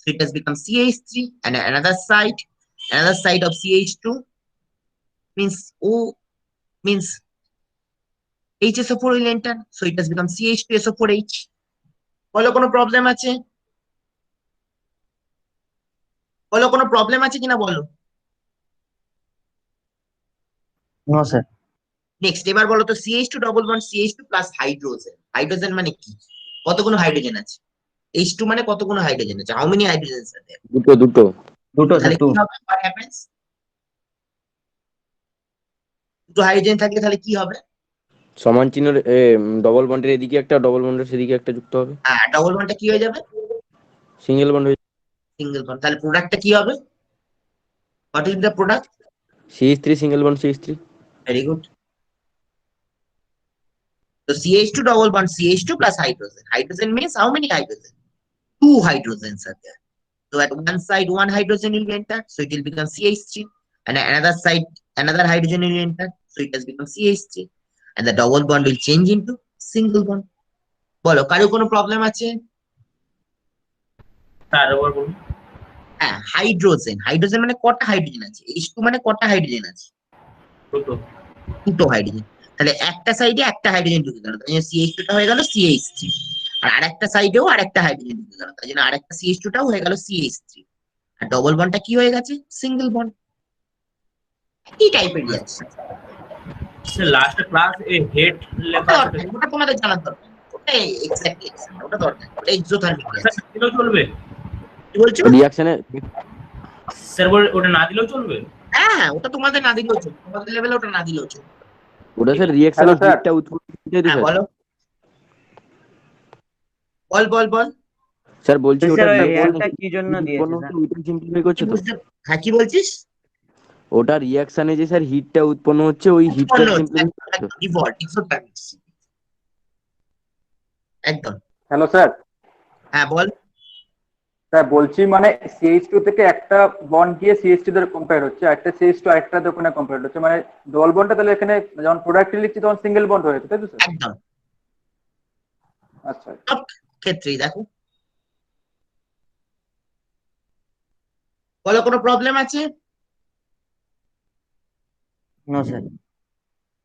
so it has become CH3, and another side of CH2 means O means HSO4 will enter, so it has become CH2SO4H. বলো কোনো প্রবলেম আছে? বলো কোনো প্রবলেম আছে কিনা বলো। No, sir. নেক্সট এবার বলো তো, CH2 double bond CH2 plus hydrogen. Hydrogen মানে কি? কতগুলো হাইড্রোজেন আছে? H2 মানে কতগুলো হাইড্রোজেন আছে? How many hydrogens are there? দুটো। তাহলে কি হবে? what happens? দুটো হাইড্রোজেন থাকলে তাহলে কি হবে? সমান চিহ্ন ডবল বন্ডের এদিকে একটা, ডবল বন্ডের সেদিকে একটা যুক্ত হবে, হ্যাঁ, ডবল বন্ডটা কি হয়ে যাবে? সিঙ্গেল বন্ড হয়ে সিঙ্গেল বন্ড। তাহলে প্রোডাক্টটা কি হবে? What is the product? CH3 single bond CH3। Very good. So CH2 double bond CH2 plus hydrogen. Hydrogen means how many hydrogen? 2 hydrogens are there. So at one side, one hydrogen will enter, so it will become CH3. And at another side, another hydrogen will enter, so it has become CH3. And the double bond will change into single bond. বলো কারো কোনো প্রবলেম আছে? স্যার আরেকবার বলুন। হ্যাঁ, হাইড্রোজেন। হাইড্রোজেন মানে কটা হাইড্রোজেন আছে? H2 মানে কটা হাইড্রোজেন আছে? দুটো। দুটো হাইড্রোজেন। তাহলে একটা সাইডে একটা হাইড্রোজেন ঢুকে গেল, তাই জন্য CH2 টা হয়ে গেল CH3। আর আরেকটা সাইডেও আরেকটা হাইড্রোজেন ঢুকে গেল, তাই জন্য আরেকটা CH2 টাও হয়ে গেল CH3। আর ডবল বন্ডটা কি হয়ে গেছে? Single bond. কি টাইপের রিঅ্যাকশন? স্যার লাস্ট ক্লাস এ হেড লেখা আছে। ওটা তোমাদের জানার দরকার, ওটা এক্স্যাক্টলি ওটা দরকার, ওটা এক্সোথার্মিক স্যার রিঅ্যাকশন। দিলেও চলবে? কি বলছো? রিয়াকশনে স্যার ওটা না দিলেও চলবে? হ্যাঁ, ওটা তোমাদের না দিলেও চলবে, তোমাদের লেভেলে ওটা না দিলেও চলবে। ওটা স্যার রিয়াকশনের Hello, sir. হিটটা উৎপন্ন করতে তো হ্যাঁ স্যার। বলো, বল বল বল। স্যার বলছি তো ওটা স্যার ওই reaction হেয়ারটা কি জন্য দিয়েছে উৎপন্ন স্যার? হচ্ছে ওইটা সিম্পলিফাই করছে তো। হ্যাঁ কি বলছিস? ওটা রিয়াকশনে যে স্যার হিটটা উৎপন্ন হচ্ছে ওই হিটটা সিম্পলিফাই করছে। Default exothermic. একদম। হ্যালো স্যার, হ্যাঁ বল। স্যার বলছি মানে CH2 থেকে একটা বন্ড গিয়ে CH2 তে কম্পেয়ার হচ্ছে, একটা CH2 আরেকটা ওখানে কম্পেয়ার হচ্ছে, মানে ডবল বন্ডটা তাহলে এখানে যখন প্রোডাক্টে লিখছি তখন সিঙ্গেল বন্ড হয়েছে, তাই তো স্যার? একদম আচ্ছা। সব ক্ষেত্রেই দেখো। বলো কোনো প্রবলেম আছে? No sir.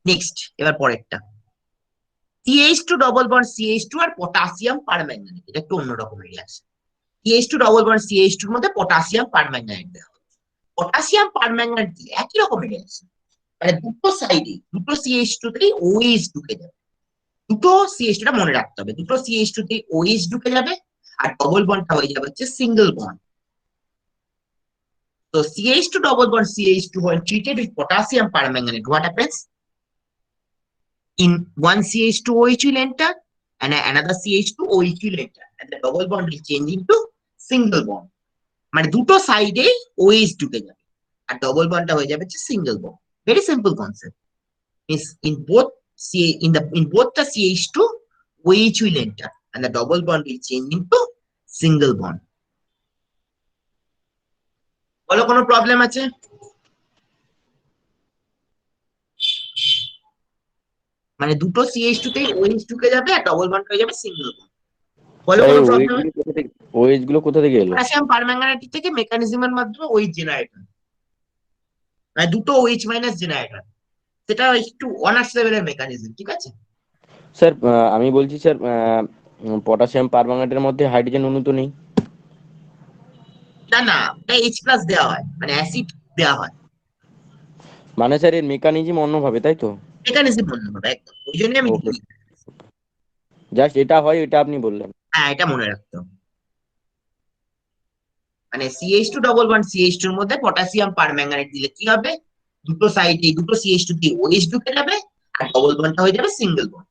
নেক্সট, এবার পরেরটা। CH2 ডবল বন্ড CH2 আর পটাশিয়াম পারম্যাঙ্গানেট, এটা একটু অন্যরকম reaction. CH2 double bond CH2 এর মধ্যে পটাশিয়াম পারম্যাঙ্গানেট দেওয়া হচ্ছে। পটাশিয়াম পারম্যাঙ্গানেট দিলে একই রকমের রিঅ্যাকশন, মানে দুটো সাইডে দুটো CH2 তেই OH ঢুকে যাবে। দুটো CH2 টা মনে রাখতে হবে, দুটো CH2 তে OH ঢুকে যাবে আর ডবল বন্ডটা হয়ে যাবে হচ্ছে single bond. So CH2 double bond CH2 when treated with potassium permanganate, what happens? In one CH2 OH will enter and another CH2 OH will enter, and the double bond will change into single bond. মানে দুটো সাইডে OH ঢুকে যাবে আর ডবল বন্ডটা হয়ে যাবে single bond. Very simple concept. Means in both the CH2 OH will enter and the double bond will change into single bond. বলো কোনো প্রবলেম আছে? মানে দুটো CH2 তে OH ঢুকে যাবে আর ডবল বন্ড হয়ে যাবে সিঙ্গেল বন্ড। বলো কোনো প্রবলেম? ওএইচ গুলো কোথা থেকে এলো? পটাশিয়াম পারম্যাঙ্গানেট থেকে মেকানিজমের মাধ্যমে OH জেনারেট হয়, মানে দুটো OH মাইনাস জেনারেট হয়। সেটা একটু অনার্স লেভেলের মেকানিজম, ঠিক আছে? স্যার আমি বলছি স্যার পটাশিয়াম পারম্যাঙ্গানেটের মধ্যে হাইড্রোজেন অণু তো নেই। না না, এটা H+ দেওয়া হয়, মানে অ্যাসিড দেওয়া হয়। মানে স্যার এর মেকানিজম অন্যভাবে, তাই তো? মেকানিজম বলতে হবে একদম, ওই জন্য আমি ওকে, জাস্ট এটা হয় এটা আপনি বললেন। হ্যাঁ এটা মনে রাখতে হবে। মানে CH2 ডবল বন্ড CH2 এর মধ্যে পটাশিয়াম পারম্যাঙ্গানেট দিলে কি হবে? দুটো সাইডে দুটো CH2 দিয়ে OH ঢুকে যাবে আর ডবল বন্ডটা হয়ে যাবে সিঙ্গেল বন্ড।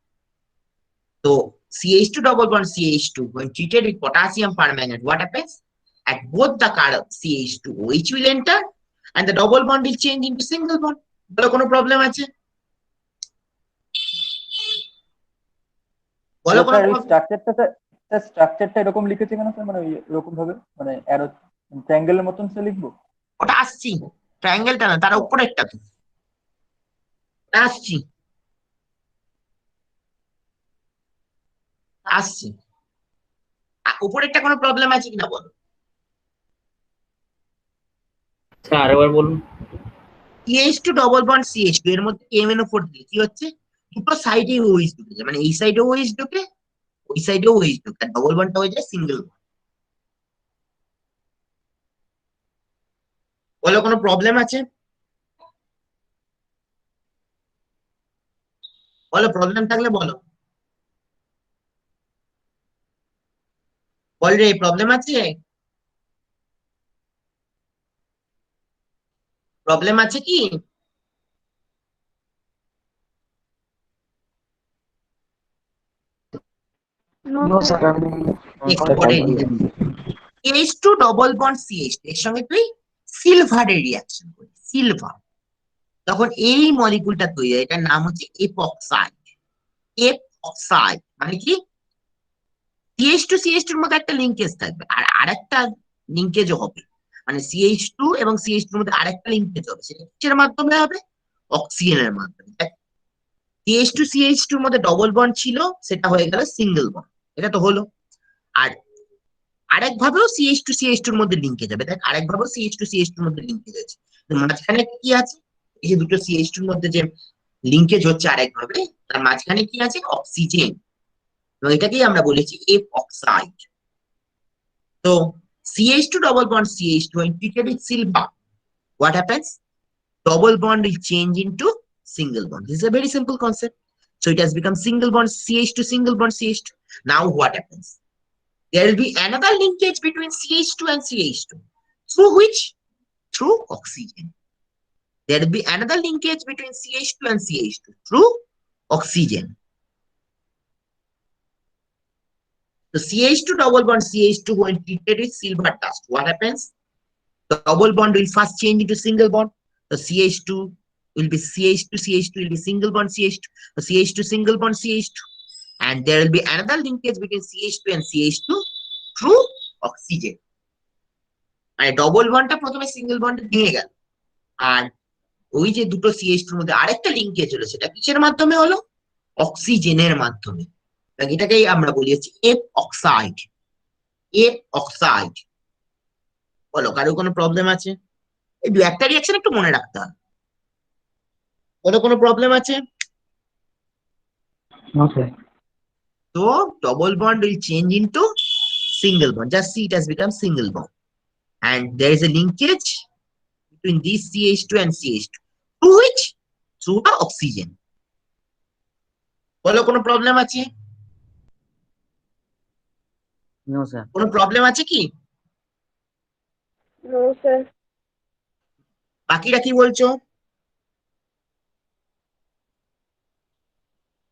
তো CH2 double bond CH2 when treated with potassium permanganate, what happens? At both the CH2 OH will enter and the double bond will change into single bond. বলো কোনো প্রবলেম আছে? বলো কোনো স্ট্রাকচারটা এরকম লিখেছে কেন স্যার, মানে এরকম ভাবে, মানে অ্যারো ট্রায়াঙ্গেলের মতন সে লিখবো? ওটা আসছি, ট্রায়াঙ্গেলটা না, তার উপরেরটা তো আসছি আসছি। উপরেরটা কোনো প্রবলেম আছে কিনা বলো? স্যার আরেকবার বলুন। CH2 ডবল বন্ড CH2 এর মধ্যে MnO4 দিলে কি হচ্ছে? দুটো সাইডে OH ঢুকে যায়, মানে এই সাইডে OH ঢুকে ওই সাইডেও OH ঢুকে আর ডবল বন্ডটা হয়ে যায় সিঙ্গেল বন্ড। বলো কোনো প্রবলেম আছে? বলো, প্রবলেম থাকলে বলো। বল রে, প্রবলেম আছে? প্রবলেম আছে কি? No sir. CH2 double bond CH2 এর সঙ্গে তুই সিলভারের রিঅ্যাকশন করি, সিলভার, তখন এই মলিকুলটা তৈরি হয়, এটার নাম হচ্ছে এপক্সাইড। অক্সাইড মানে কি CH2 এর মধ্যে একটা লিঙ্কেজ থাকবে আর আরেকটা লিঙ্কেজও হবে, মানে CH2 এবং CH2 এর মধ্যে আরেকটা লিঙ্কেজ হবে, সেটা কিসের মাধ্যমে হবে? অক্সিজেনের মাধ্যমে। CH2 এর মধ্যে ডবল বন্ড ছিল, সেটা হয়ে গেল সিঙ্গেল বন্ড, এটা তো হলো। আর আরেকভাবেও CH2 এর মধ্যে লিঙ্কেজ হবে, দেখ আরেকভাবেও CH2 এর মধ্যে লিঙ্কেজ আছে, মাঝখানে কি আছে? এই যে দুটো CH2 এর মধ্যে যে লিঙ্কেজ হচ্ছে আরেকভাবে, তার মাঝখানে কি আছে? অক্সিজেন, এবং এটাকেই আমরা বলেছি এফ অক্সাইড। তো CH2 double bond CH2 when treated with silver, what happens? Double bond will change into single bond. This is a very simple concept. So it has become single bond CH2 single bond CH2. Now what happens? There will be another linkage between CH2 and CH2. Through which? Through oxygen. There will be another linkage between CH2 and CH2 through oxygen. So CH2 double bond CH2 when treated with silver dust, what happens? The double bond will first change into single bond. The CH2 will be CH2 will be single bond CH2. The CH2 single bond CH2. And there will be another linkage between CH2 and CH2 through oxygen. মানে ডবল বন্ডটা প্রথমে সিঙ্গেল বন্ডে ভেঙে গেল, আর ওই যে দুটো CH2 এর মধ্যে আরেকটা লিঙ্কেজ হলো, সেটা কিসের মাধ্যমে হলো? অক্সিজেনের মাধ্যমে। এটাকেই আমরা বলি হচ্ছে এফ অক্সাইড। F oxide. বলো কারো কোনো প্রবলেম আছে? এই দু একটা রিয়াকশন একটু মনে রাখতে হবে। বলো কোনো প্রবলেম আছে? No sir. So double bond will change into single bond. Just see it has become single bond. And there is a linkage between these CH2 and CH2. Through which? Through the oxygen. বলো কোনো প্রবলেম আছে? No sir. কোনো প্রবলেম আছে কি? No sir. বাকিরা কি বলছো?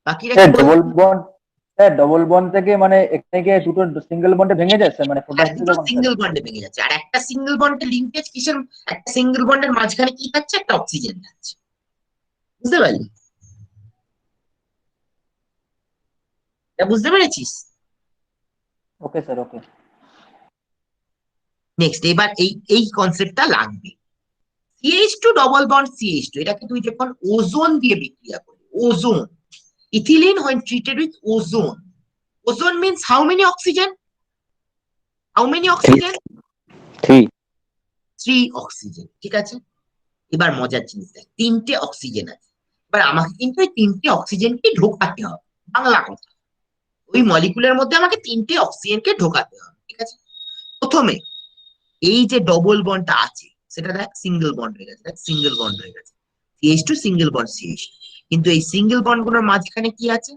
বাকিরা কি বলছো? Double bond, sir double bond থেকে মানে এখানে গিয়ে দুটো সিঙ্গেল বন্ডে ভেঙে যায় স্যার, মানে আর প্রোডাক্ট দুটো সিঙ্গেল বন্ডে ভেঙে যাচ্ছে, আর একটা সিঙ্গেল বন্ডের লিঙ্কেজ কিসের? একটা সিঙ্গেল বন্ডের মাঝখানে কি থাকছে? একটা অক্সিজেন থাকছে। বুঝতে পারলি? এটা বুঝতে পেরেছিস? ওকে স্যার, ওকে। নেক্সট, এবার এই কনসেপ্টটা লাগবে। CH2 ডবল বন্ড CH2, এটাকে তুই যখন ওজোন দিয়ে বিক্রিয়া করবি, ozone, ethylene when treated with ozone. Ozone means how many oxygen? How many oxygen? 3 3 oxygen, ঠিক আছে? এবার মজার জিনিস দেখ, 3টে অক্সিজেন আছে। এবার আমাকে কিন্তু এই 3টে অক্সিজেনকে ঢোকাতে হবে, বাংলা কথা। ওই মলিকুলের মধ্যে আমাকে 3টে অক্সিজেনকে ঢোকাতে হবে, ঠিক আছে? প্রথমে এই যে ডবল বন্ডটা আছে, সেটা দেখ সিঙ্গেল বন্ড হয়ে গেছে, দেখ সিঙ্গেল বন্ড হয়ে গেছে, CH2 সিঙ্গেল বন্ড CH2। কিন্তু এই সিঙ্গেল বন্ড গুলোর মাঝখানে কি আছে?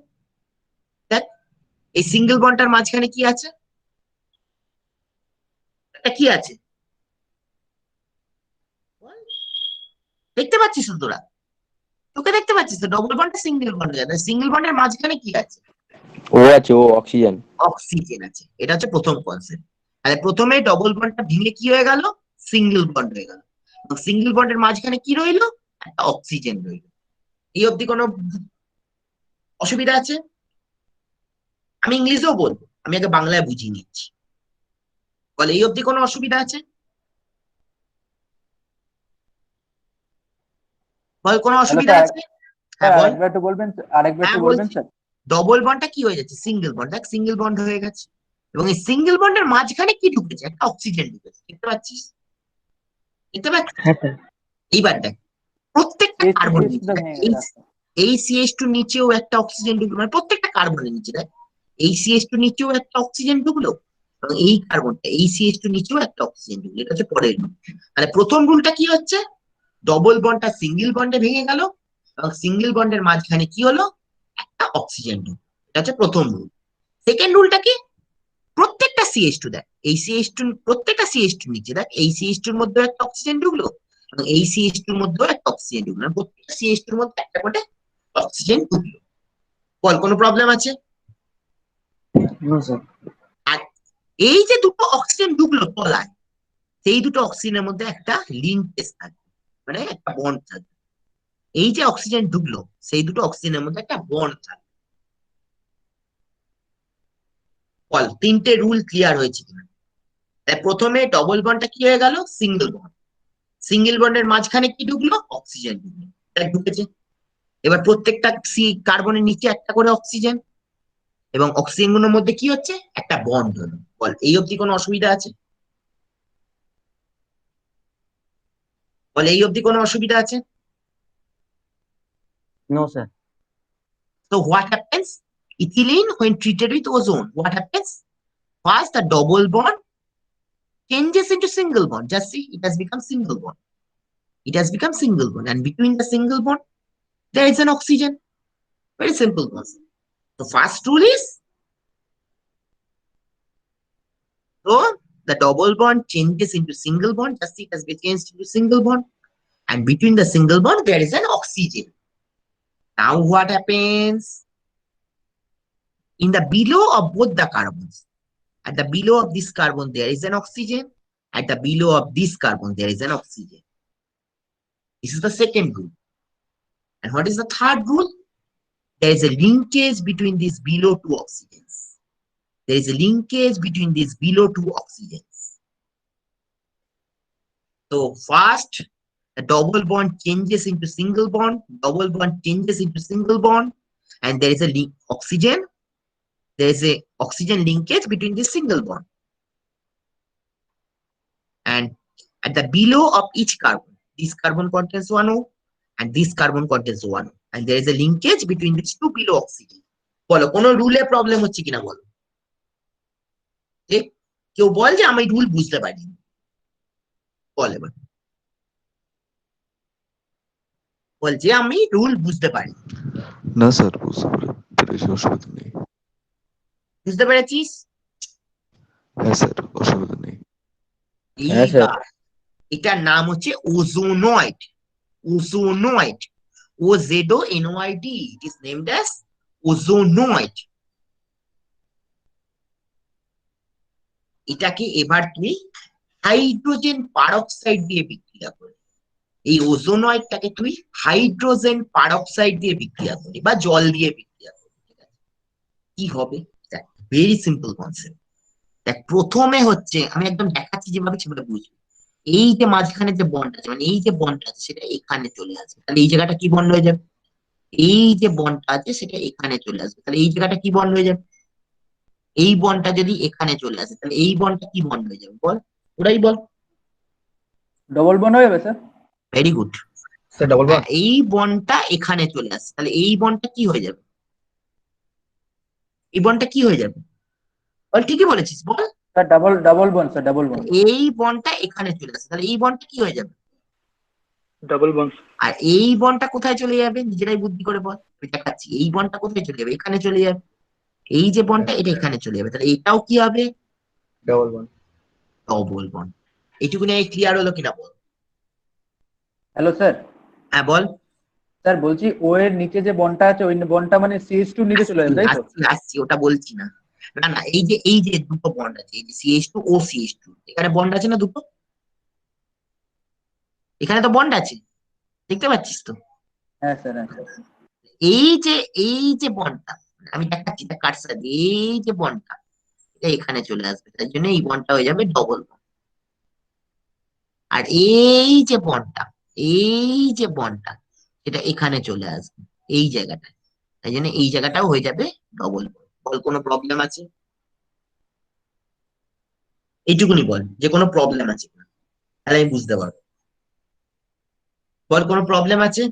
দেখ এই সিঙ্গেল বন্ডটার মাঝখানে কি আছে? এটা কি আছে? দেখতে পাচ্ছিস তো তোরা? তোকে দেখতে পাচ্ছিস তো? ডবল বন্ডটা সিঙ্গেল বন্ড হয়ে যাবে, সিঙ্গেল বন্ডের মাঝখানে কি আছে? ও আছে, ও অক্সিজেন। অক্সিজেন আছে। এটা হচ্ছে প্রথম কনসেপ্ট। তাহলে প্রথমে ডবল বন্ডটা ভেঙে কি হয়ে গেল? সিঙ্গেল বন্ড হয়ে গেল। সিঙ্গেল বন্ডের মাঝখানে কি রইলো? একটা অক্সিজেন রইলো। এই অবধি কোনো অসুবিধা আছে? আমি ইংলিশেও বলবো, আমি আগে বাংলায় বুঝিয়ে নিচ্ছি। বলে এই অবধি কোনো অসুবিধা আছে? বল কোনো অসুবিধা স্যার, আছে? হ্যাঁ বল। আরেকবার একটু বলবেন, আরেকবার হ্যাঁ একটু বলবেন বলছি, স্যার। ডবল বন্ডটা কি হয়ে যাচ্ছে? Single bond. দেখ সিঙ্গেল বন্ড হয়ে গেছে, এবং এই সিঙ্গেল বন্ডের মাঝখানে কি ঢুকেছে? একটা অক্সিজেন ঢুকেছে। দেখতে পাচ্ছিস? দেখতে পাচ্ছিস? হ্যাঁ স্যার। এইবার দেখ প্রত্যেকটা CH2 কার্বন CH2 নিচে, টা দেখ ভেঙে এই গেছে। এই CH2 নিচেও একটা অক্সিজেন ঢুকলো, মানে প্রত্যেকটা কার্বনের নিচে দেখ এই CH2 নিচেও একটা অক্সিজেন ঢুকলো, এবং এই কার্বনটা এই CH2 নিচেও একটা অক্সিজেন ঢুকলো। এটা হচ্ছে পরের রুল। মানে প্রথম রুলটা কি হচ্ছে? ডবল বন্ডটা সিঙ্গেল বন্ডে ভেঙে গেল, এবং সিঙ্গেল বন্ডের মাঝখানে কি হলো? একটা অক্সিজেন ঢুকলো। এটা হচ্ছে প্রথম রুল। সেকেন্ড রুলটা কি? প্রত্যেকটা CH2 দেখ এই CH2 প্রত্যেকটা CH2 নিচে দেখ এই CH2 এর মধ্যে একটা অক্সিজেন ঢুকলো, এবং এই CH2 এর মধ্যেও একটা অক্সিজেন ঢুকলো, মানে প্রত্যেকটা CH2 এর মধ্যে একটা করে অক্সিজেন ঢুকলো। বল কোনো প্রবলেম আছে? No sir. আর এই যে দুটো অক্সিজেন ঢুকলো তলায়, সেই দুটো অক্সিজেনের মধ্যে একটা লিঙ্কেজ থাকবে, মানে একটা বন্ড থাকবে। এই যে অক্সিজেন ঢুকলো, সেই দুটো অক্সিজেনের মধ্যে একটা বন্ড থাকবে। বল তিনটে রুল ক্লিয়ার হয়েছে কিনা? প্রথমে ডবল বন্ডটা কি হয়ে গেল? Single bond. সিঙ্গেল বন্ডের মাঝখানে কি ঢুকলো? অক্সিজেন ঢুকলো, ঢুকেছে। এবার প্রত্যেকটা কার্বনের নিচে একটা করে অক্সিজেন, এবং অক্সিজেন গুলোর মধ্যে কি হচ্ছে? একটা বন্ড হলো। বল এই অবধি কোনো অসুবিধা আছে? বল এই অবধি কোনো অসুবিধা আছে? No, sir. So what happens? Ethylene, when treated with ozone, what happens? First, the double bond changes into single bond. Just see, it has become single bond. It has become single bond, and between the single bond, there is an oxygen. Very simple concept. The first rule is, so the double bond changes into single bond. Just see, it has been changed into single bond, and between the single bond, there is an oxygen. Now what happens? In the below of both the carbons, at the below of this carbon, there is an oxygen. At the below of this carbon, there is an oxygen. This is the second rule. And what is the third rule? There is a linkage between these below two oxygens. There is a linkage between these below two oxygens. So first, the double bond changes into single bond, double bond changes into single bond, and there is a oxygen. There is a oxygen linkage between this single bond. And at the below of each carbon, this carbon contains 1O, and this carbon contains 1O, and there is a linkage between these two below oxygen. বলো কোনো রুলে প্রবলেম হচ্ছে কিনা বলো? কেউ বল যে আমি রুল বুঝতে পারি। বল এবার, বল যে আমি রুল বুঝতে পারি। না স্যার, বুঝতে পেরেছি, অসুবিধা নেই। বুঝতে পেরেছিস? হ্যাঁ স্যার, অসুবিধা নেই। হ্যাঁ স্যার। এটার নাম হচ্ছে ওজোনয়েড। ওজোনয়েড, OZONOID, it is named as ওজোনয়েড। এটাকে এবার তুই হাইড্রোজেন পারক্সাইড দিয়ে বিক্রিয়া করবি। এই ওজোনয়েডটাকে তুই হাইড্রোজেন পারক্সাইড দিয়ে বিক্রিয়া করবি বা জল দিয়ে বিক্রিয়া করবি। কি হবে? Very simple concept. দেখ প্রথমে হচ্ছে, আমি একদম দেখাচ্ছি যেভাবে সেভাবে বুঝবি। এই যে মাঝখানে যে বন্ড আছে, মানে এই যে বন্ড আছে সেটা এখানে চলে আসবে, তাহলে এই জায়গাটা কি বন্ড হয়ে যাবে? এই যে বন্ডটা আছে সেটা এখানে চলে আসবে, তাহলে এই জায়গাটা কি বন্ড হয়ে যাবে? এই বন্ডটা যদি এখানে চলে আসে, তাহলে এই বন্ডটা কি বন্ড হয়ে যাবে? বল, ওরাই বল। ডবল বন্ড হয়ে যাবে sir. Very good. Sir double bond. এই বন্ডটা এখানে চলে আসছে, তাহলে এই বন্ডটা কি হয়ে যাবে? এই বন্ডটা কি হয়ে যাবে? বল, ঠিকই বলেছিস, বল। Sir double bond, sir double bond. এই বন্ডটা এখানে চলে আসছে, তাহলে এই বন্ডটা কি হয়ে যাবে? Double bond. আর এই বন্ডটা কোথায় চলে যাবে? নিজেরাই বুদ্ধি করে বল, আমি দেখাচ্ছি। এই বন্ডটা কোথায় চলে যাবে? এখানে চলে যাবে। এই যে বন্ডটা, এটা এখানে চলে যাবে, তাহলে এটাও কি হবে? Double bond. Double bond. এইটুকুনি ক্লিয়ার হলো কিনা বল? Hello sir. হ্যাঁ বল। স্যার বলছি ও এর নিচে যে বন্ডটা আছে ওই বন্ডটা মানে CH2 নিচে চলে যাবে, তাই তো? আসছি, ওটা বলছি না। না না, এই যে দুটো বন্ড আছে, এই যে CH2 ও CH2, এখানে বন্ড আছে না দুটো? এখানে তো বন্ড আছে, দেখতে পাচ্ছিস তো? হ্যাঁ স্যার, হ্যাঁ স্যার। এই যে বন্ডটা, আমি দেখাচ্ছি তা কাটসা দিয়ে, এই যে বন্ডটা এটা এখানে চলে আসবে, তার জন্য এই বন্ডটা হয়ে যাবে ডবল বন্ড। আর এই যে বন্ডটা সেটা এখানে চলে আসবে, এই জায়গাটা, তাই জন্য এই জায়গাটাও হয়ে যাবে ডবল বন্ড। বল কোনো প্রবলেম আছে? এইটুকুনি বল যে কোনো প্রবলেম আছে কিনা, তাহলে আমি বুঝতে পারবো। বল কোনো প্রবলেম আছে?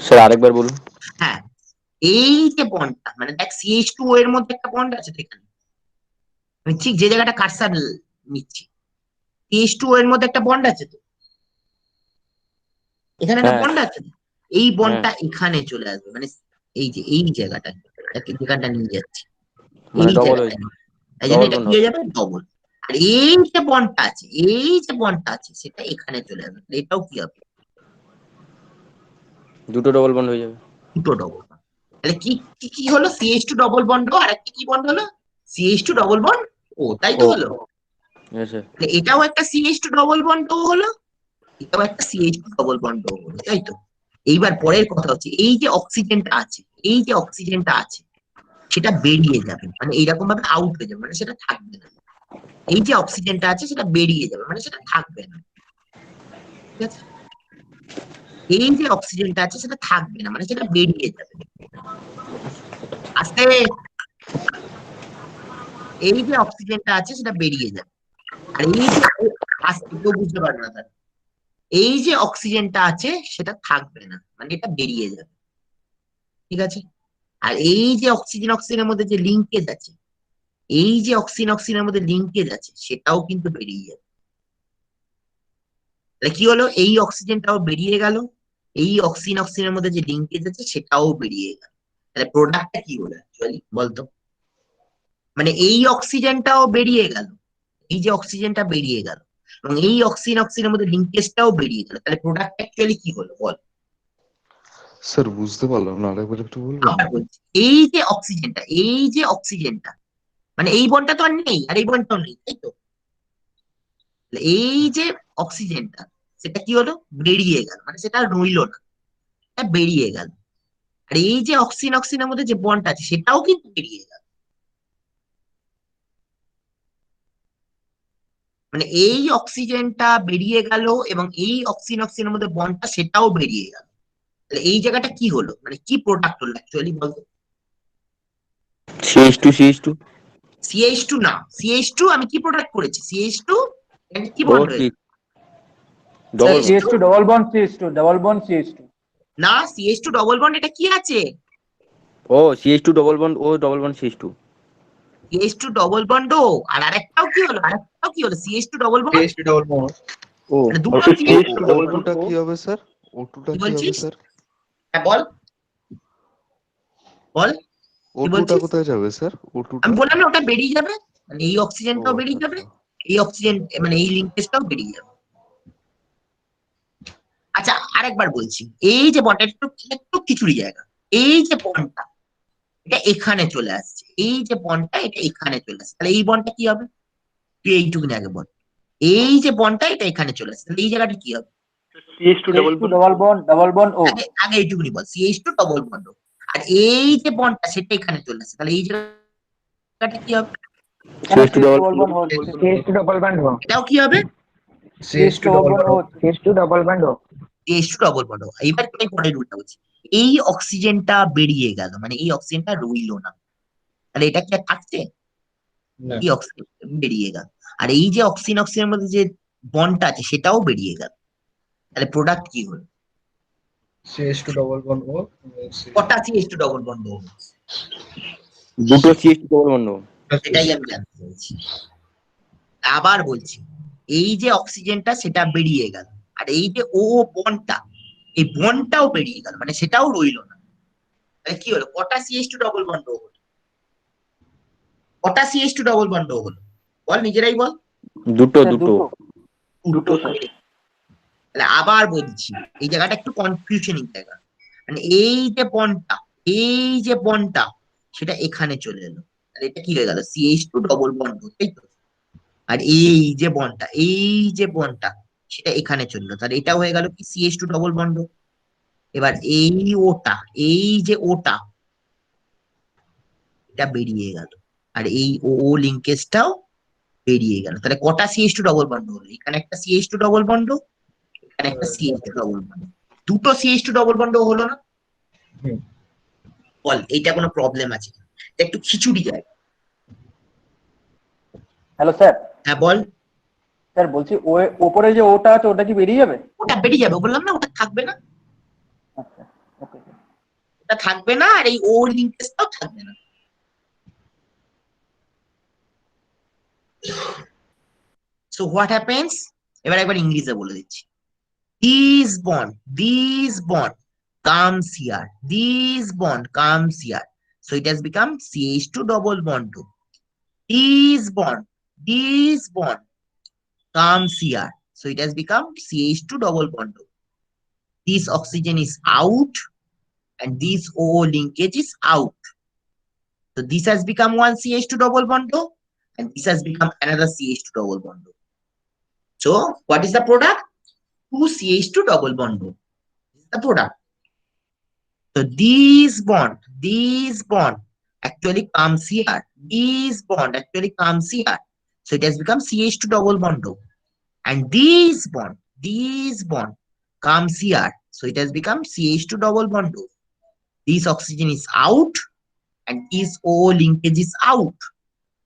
স্যার আরেকবার বলুন। হ্যাঁ, এই যে বন্ডটা, মানে দেখ CH2O এর মধ্যে একটা বন্ড আছে তো এখানে, আমি ঠিক যে জায়গাটা কারসার নিচ্ছি, CH2O এর মধ্যে একটা বন্ড আছে তো এখানে, একটা হ্যাঁ। বন্ড আছে। এই বন্ডটা এখানে চলে আসবে, মানে এই জায়গাটা, যেখানটা নিয়ে যাচ্ছি, মানে এই ডবল জায়গাটা, হয়ে তাই জন্য double এটা bond কি হয়ে যাবে? ডবল। আর এই যে বন্ডটা আছে সেটা এখানে চলে আসবে, তাহলে এটাও কি হবে? দুটো ডবল বন্ড হয়ে যাবে। দুটো ডবল বন্ড। তাহলে কি কি কি হলো? CH2 ডবল বন্ড, আর একটা কি বন্ড হলো? CH2 ডবল বন্ড ও, তাই তো ও। হলো। হ্যাঁ স্যার। তাহলে এটাও একটা CH2 ডবল বন্ড ও হলো, এটাও একটা CH2 ডবল বন্ড ও হলো, তাই তো? এইবার পরের কথা হচ্ছে, এই যে অক্সিজেনটা আছে সেটা বেরিয়ে যাবে, মানে এইরকম ভাবে আউট হয়ে যাবে, মানে সেটা থাকবে না। এই যে অক্সিজেনটা আছে সেটা বেরিয়ে যাবে, মানে সেটা থাকবে না। ঠিক আছে, এই যে অক্সিজেনটা আছে সেটা থাকবে না, মানে সেটা বেরিয়ে যাবে। আস্তে, এই যে অক্সিজেনটা আছে সেটা বেরিয়ে যাবে, আর এই যে আস্তে, কেউ বুঝতে পারবে না তার, এই যে অক্সিজেনটা আছে সেটা থাকবে না, মানে এটা বেরিয়ে যাবে। ঠিক আছে, আর এই যে অক্সিজেন অক্সিজেনের মধ্যে যে লিঙ্কেজ আছে, এই যে অক্সিজেন অক্সিজেনের মধ্যে লিঙ্কেজ আছে সেটাও কিন্তু বেরিয়ে যাবে। তাহলে কি হলো, এই অক্সিজেনটাও বেরিয়ে গেল, এই অক্সিজেন অক্সিজেনের মধ্যে যে লিঙ্কেজ আছে সেটাও বেরিয়ে গেল। তাহলে প্রোডাক্টটা কি হলো অ্যাকচুয়ালি বলতো? মানে এই অক্সিজেনটাও বেরিয়ে গেল, এই যে অক্সিজেনটা বেরিয়ে গেল, এবং এই অক্সিজেন অক্সিজেনের মধ্যে লিঙ্কেজটাও বেরিয়ে গেল, তাহলে প্রোডাক্ট অ্যাকচুয়ালি কি হলো বল? স্যার বুঝতে পারলাম না, আরেকবার একটু বলবেন? আবার বলছি, এই যে অক্সিজেনটা, এই যে অক্সিজেনটা, মানে এই বন্ডটা তো আর নেই, আর এই বন্ডটাও নেই, তাই তো? তাহলে এই যে অক্সিজেনটা, সেটা কি হলো, বেরিয়ে গেল, মানে সেটা আর রইলো না, এটা বেরিয়ে গেল। আর এই যে অক্সিজেন অক্সিজেনের মধ্যে যে বন্ডটা আছে সেটাও কিন্তু বেরিয়ে গেল, মানে এই অক্সিজেনটা বেরিয়ে গেল এবং এই অক্সিজেন অক্সিজেনের মধ্যে বন্ডটা সেটাও বেরিয়ে গেল। তাহলে এই জায়গাটা কি হলো, মানে কি প্রোডাক্ট হলো অ্যাকচুয়ালি বলতো? CH2 CH2 না, CH2 আমি কি প্রোডাক্ট করেছি, CH2 এটা কি ও বন্ড হয়েছে? Double CH2 CH2 double bond CH2 double bond CH2 না, CH2 ডবল বন্ড এটা কি আছে? ও CH2 ডবল বন্ড ও double bond CH2 CH2 double bond ও, আর আরেকটাও কি হলো, আরেকটাও কি হলো, CH2 double bond, CH2 double bond. ও মানে দুটো CH2 CH2 ডবল বন্ড। ওটুটা কি হবে স্যার? ওটুটা কি কি হবে বলছিস? স্যার? হ্যাঁ বল, বল কি ওটুটা বলছিস? কোথায় যাবে স্যার? ওটুটা? আমি বললাম না ওটা বেরিয়ে যাবে, মানে এই ও অক্সিজেনটাও আচ্ছা বেরিয়ে যাবে, আচ্ছা। এই অক্সিজেন মানে এই লিঙ্কেজটাও বেরিয়ে যাবে। আচ্ছা আরেকবার বলছি, এই যে বন্ডটা একটু একটু খিচুড়ি জায়গা, এই যে বন্ডটা এটা এখানে চলে আসছে, এই যে বন্ডটা এটা এখানে চলে আসছে, তাহলে এই বন্ডটা কি হবে? তুই এইটুকুনি আগে বল, এই যে বন্ডটা এটা এখানে চলে আসছে, তাহলে এই জায়গাটা কি হবে? CH2 double CH2 bond. Double bond ও আগে আগে এইটুকুনি বল, CH2 ডবল বন্ড। আর এই যে বন্ডটা সেটা এখানে চলে আসছে, তাহলে এই জায়গাটা কি হবে? এখানে CH2 CH2 double double bond ও CH2 double bond हो এটাও কি হবে? CH2 ডবল double বন্ড ও bond. CH2 double bond हो CH2 ডবল বন্ড। এইবার আমি পরের রুলটা বলছি, এই অক্সিজেনটা বেরিয়ে গেল, মানে এই অক্সিজেনটা রইলো না, তাহলে এটা কি আর থাকছে? না। এই অক্সিজেন বেরিয়ে গেল, আর এই যে অক্সিজেন অক্সিজেনের মধ্যে যে বন্ডটা আছে সেটাও বেরিয়ে গেল, তাহলে প্রোডাক্ট কি হলো? CH2 double bond O. কটা CH2 ডবল বন্ড হলো? দুটো CH2 ডবল বন্ড সেটাই আমি জানতে চাইছি। আবার বলছি, এই যে অক্সিজেনটা সেটা বেরিয়ে গেল, আর এই যে ও বন্ডটা, এই বন্ডটাও বেরিয়ে গেল, মানে সেটাও রইলো না, তাহলে কি হলো, কটা CH2 ডবল বন্ড হলো? কটা CH2 ডবল বন্ড হলো বল, নিজেরাই বল। দুটো স্যার দুটো দুটো। স্যার। তাহলে আবার বলছি, এই জায়গাটা একটু কনফিউশনিং জায়গা, মানে এই যে বন্ডটা, এই যে বন্ডটা সেটা এখানে চলে এলো, তাহলে এটা কি হয়ে গেল, CH2 ডবল বন্ড, তাই তো? আর এই যে বন্ডটা, এই যে বন্ডটা সেটা এখানে চললো, তাহলে এটা হয়ে গেল কি, CH2 ডবল বন্ড। এবার এই ওটা, এই যে ওটা এটা বেরিয়ে গেল, আর এই ও লিঙ্কেজটাও বেরিয়ে গেল, তাহলে কটা CH2 ডবল বন্ড হলো? এখানে একটা CH2 ডবল বন্ড, এখানে একটা CH2 ডবল বন্ড, দুটো CH2 ডবল বন্ড হলো না? হুম। বল এইটা কোনো প্রবলেম আছে কিনা? এটা একটু খিচুড়ি যায়। Hello sir. হ্যাঁ বল। স্যার বলছি ও ওপরে যে ওটা আছে ওটা কি বেরিয়ে যাবে? ওটা বেরিয়ে যাবে, বললাম না ওটা থাকবে না, আচ্ছা ওকে স্যার। ওটা থাকবে না, আর এই ও লিঙ্কেজটাও থাকবে না। সো হোয়াট হ্যাপেন্স, এবার একবার ইংলিশে বলে দিচ্ছি, this bond comes here, this bond comes here, so it has become CH2 double bond 2. This bond comes here, so it has become CH2 double bond 2. This oxygen is out and this O linkage is out, so this has become one CH2 double bond 2 and this has become another CH2 double bond 2. So what is the product? 2 CH2 double bond 2. This is the product. So this bond actually comes here. This bond actually comes here. So it has become CH2 double bond O. And this bond comes here. So it has become CH2 double bond O. This oxygen is out and this O linkage is out.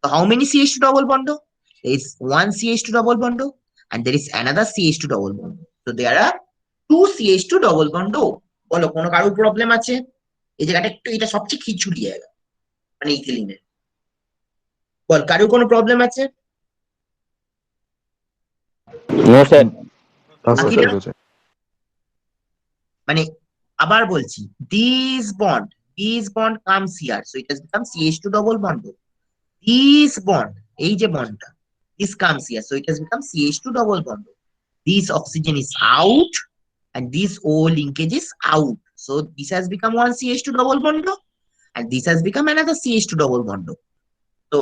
So how many CH2 double bond O? There is one CH2 double bond O and there is another CH2 double bond O. So there are two CH2 double bond O. বলো কোনো কারোর প্রবলেম আছে? এই জায়গাটা একটু, এটা সবচেয়ে খিচুড়ি জায়গা মানে ইথিলিনের। বল কারোর কোনো প্রবলেম আছে? No sir. হ্যাঁ স্যার বাকিরা? ঠিক আছে। মানে আবার বলছি, this bond comes here, so it has become CH2 double bond. This bond, এই যে বন্ডটা, this comes here, so it has become CH2 double bond. This oxygen is out and this O linkage is out, so this has become one CH2 double bond and this has become another CH2 double bond. So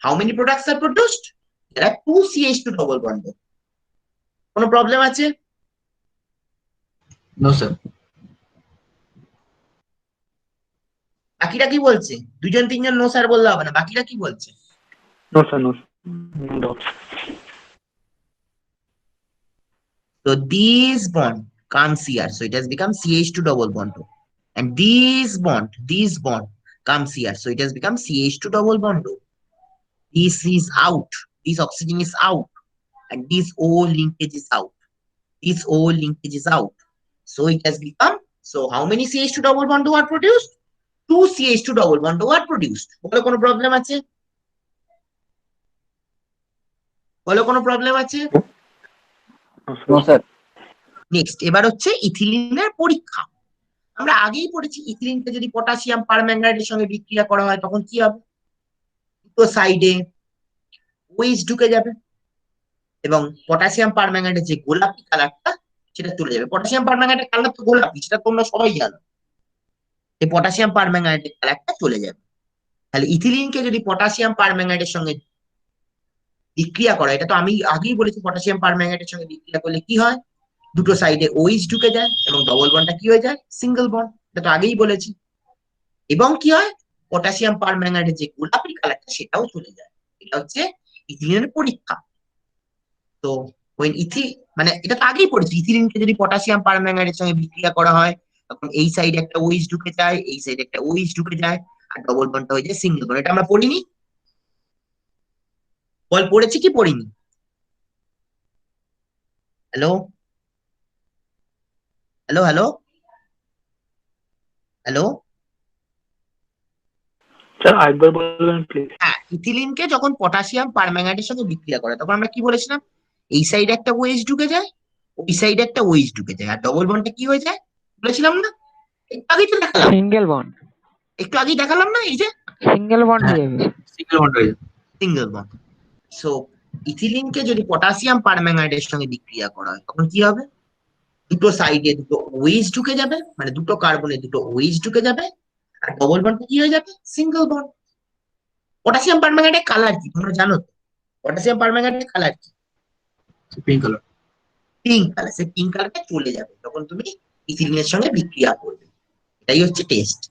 how many products are produced? There are two CH2 double bond. কোনো প্রবলেম আছে? No sir. বাকিরা কি বলছে? দুজন তিনজন নো স্যার বললে হবে না, বাকিরা কি বলছে? No sir, no doubt. So this bond comes here, so it has become CH2 double bond. And this bond comes here, so it has become CH2 double bond. This is out, this oxygen is out, and this O linkage is out. This O linkage is out. So it has become, so how many CH2 double bond are produced? Two CH2 double bond are produced. বলো কোনো প্রবলেম আছে? বলো কোনো প্রবলেম আছে? No sir. নেক্সট এবার হচ্ছে ইথিলিনের পরীক্ষা। আমরা আগেই পড়েছি ইথিলিনকে যদি পটাশিয়াম পারম্যাঙ্গানেটের সঙ্গে বিক্রিয়া করা হয় তখন কি হবে? দুটো সাইডে ওএইচ ঢুকে যাবে এবং পটাশিয়াম পারম্যাঙ্গানেটের যে গোলাপি কালারটা সেটা চলে যাবে। পটাশিয়াম পারম্যাঙ্গানেটের কালার তো গোলাপি, সেটা তোমরা সবাই জানো। এই পটাশিয়াম পারম্যাঙ্গানেটের কালারটা চলে যাবে। তাহলে ইথিলিনকে যদি পটাশিয়াম পারম্যাঙ্গানেটের সঙ্গে বিক্রিয়া করা, এটা তো আমি আগেই বলেছি, পটাশিয়াম পারম্যাঙ্গানেটের সঙ্গে বিক্রিয়া করলে কি হয়? দুটো সাইডে ওএইচ ঢুকে যায় এবং ডবল বন্ডটা কি হয়ে যায়? Single bond. এটা তো আগেই বলেছি। এবং কি হয়? পটাশিয়াম পারম্যাঙ্গানেটের যে গোলাপি কালারটা সেটাও চলে যায়। এটা হচ্ছে ইথিলিনের পরীক্ষা। তো মানে এটা তো আগেই পড়েছি, ইথিলিনকে যদি পটাশিয়াম পারম্যাঙ্গানেটের সঙ্গে বিক্রিয়া করা হয় তখন এই সাইডে একটা ওএইচ ঢুকে যায়, এই সাইডে একটা ওএইচ ঢুকে যায় আর ডবল বন্ডটা হয়ে যায় সিঙ্গেল বন্ড। এটা আমরা পড়িনি? বল পড়েছি কি পড়িনি? Hello hello hello hello sir আরেকবার বলবেন প্লিজ। হ্যাঁ, ইথিলিনকে যখন পটাশিয়াম পারম্যাঙ্গানেটের সঙ্গে বিক্রিয়া করে তখন আমরা কি বলেছিলাম? এই সাইডে একটা ওএইচ ঢুকে যায়, ওই সাইডে একটা ওএইচ ঢুকে যায় আর ডবল বন্ডটা কি হয়ে যায় বলেছিলাম না? একটু আগেই তো দেখালাম, সিঙ্গেল বন্ড একটু আগেই দেখালাম না? এই যে সিঙ্গেল বন্ড হয়ে যাবে। সিঙ্গেল বন্ড হয়ে যাবে। Single bond. সো ইথিলিনকে যদি পটাশিয়াম পারম্যাঙ্গানেটের সঙ্গে বিক্রিয়া করা হয় তখন কি হবে? দুটো সাইডে দুটো ওএইচ ঢুকে যাবে, মানে দুটো কার্বনে দুটো ওএইচ ঢুকে যাবে আর ডবল বন্ডটা কি হয়ে যাবে? Single bond. পটাশিয়াম পারম্যাঙ্গানেটের কালার কি তোমরা জানো তো? পটাশিয়াম পারম্যাঙ্গানেটের কালার কি? Pink colour. Pink colour. সেই পিঙ্ক কালারটা চলে যাবে তখন তুমি ইথিলিনের সঙ্গে বিক্রিয়া করবে। এটাই হচ্ছে টেস্ট।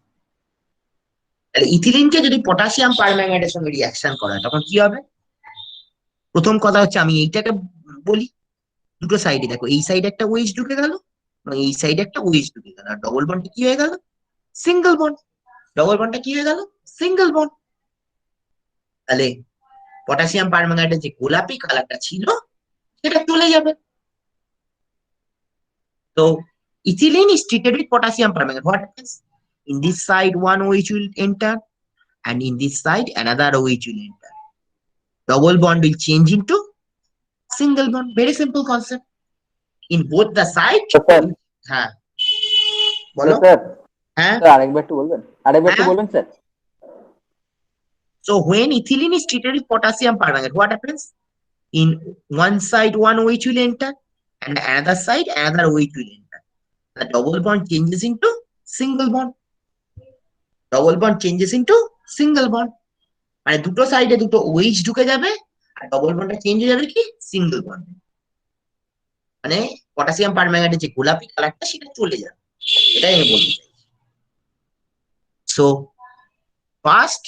তাহলে ইথিলিনকে যদি পটাশিয়াম পারম্যাঙ্গানেটের সঙ্গে রিঅ্যাকশন করা হয় তখন কি হবে? প্রথম কথা হচ্ছে আমি এইটাকে বলি, দুটো সাইডে দেখো, এই সাইডে একটা ওএইচ ঢুকে গেল এবং এই সাইডে একটা ওএইচ ঢুকে গেল আর ডবল বন্ডটা কি হয়ে গেল? Single bond. ডবল বন্ডটা কি হয়ে গেল? Single bond. তাহলে পটাশিয়াম পারম্যাঙ্গানেটের যে গোলাপি কালারটা ছিল সেটা চলে যাবে। তো ethylene is treated with potassium permanganate. What happens? In this side, one OH will enter, and in this side, another OH will enter. Double bond will change into single bond. Very simple concept. In both the sides. Sir হ্যাঁ বলো। স্যার হ্যাঁ, স্যার আরেকবার একটু বলবেন, আরেকবার একটু হ্যাঁ। বলবেন sir. So when ethylene is treated with potassium permanganate, what happens? In one side, one OH will enter, and another side, another OH will enter. The double bond changes into single bond. Double bond changes into single bond. মানে দুটো সাইডে দুটো ওএইচ ঢুকে যাবে আর ডবল বন্ডটা চেঞ্জ হয়ে যাবে কি? Single bond. মানে পটাশিয়াম পারম্যাঙ্গানেটের যে গোলাপি কালারটা সেটা চলে যাবে। এটাই আমি বলতে চাই। So First,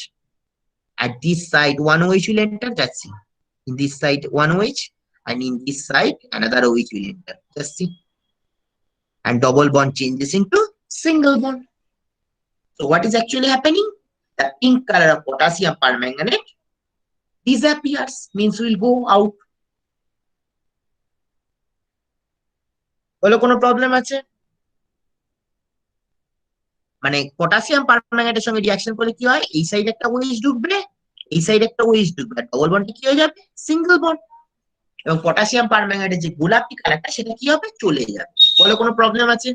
at this side, one OH will enter, just see. In this side, one OH, and in this side, another OH will enter, just see. And double bond changes into single bond. So what is actually happening? The pink color of potassium permanganate disappears, means will go out. বলো কোনো প্রবলেম আছে? মানে পটাশিয়াম পারম্যাঙ্গানেটের সঙ্গে রিঅ্যাকশন করলে কি হয়? এই সাইডে একটা OH ঢুকবে, এই সাইডে একটা OH ঢুকবে, ডবল বন্ডে কি হয়ে যাবে? Single bond. এবং পটাশিয়াম পারম্যাঙ্গানেটের যে গোলাপি কালারটা সেটা কি হবে? চলে যাবে। বলো কোনো প্রবলেম আছে?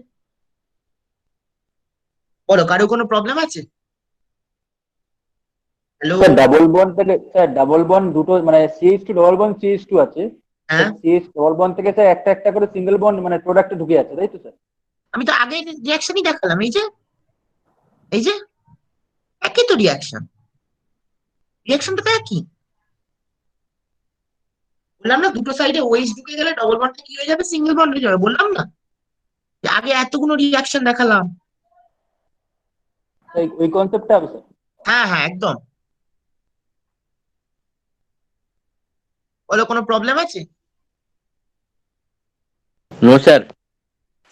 বলো কারো কোনো প্রবলেম আছে? হ্যালো, স্যার ডাবল বন্ড দুটো মানে CH2 ডবল বন্ড CH2 আছে, হ্যাঁ CH ডবল বন্ড থেকে স্যার একটা একটা করে সিঙ্গেল বন্ড মানে প্রোডাক্টে ঢুকে যাচ্ছে, তাই তো স্যার? আমি তো আগে রিঅ্যাকশনই দেখালাম, এই যে একই তো রিঅ্যাকশন, রিঅ্যাকশনটা তো একই। বললাম না দুটো সাইডে OH ঢুকে গেলে ডবল বন্ডটা কি হয়ে যাবে? সিঙ্গেল বন্ড হয়ে যাবে। বললাম না যে আগে এতগুলো রিঅ্যাকশন দেখালাম। ওই কনসেপ্টটা হবে স্যার? হ্যাঁ হ্যাঁ একদম। বলো কোনো প্রবলেম আছে? No sir.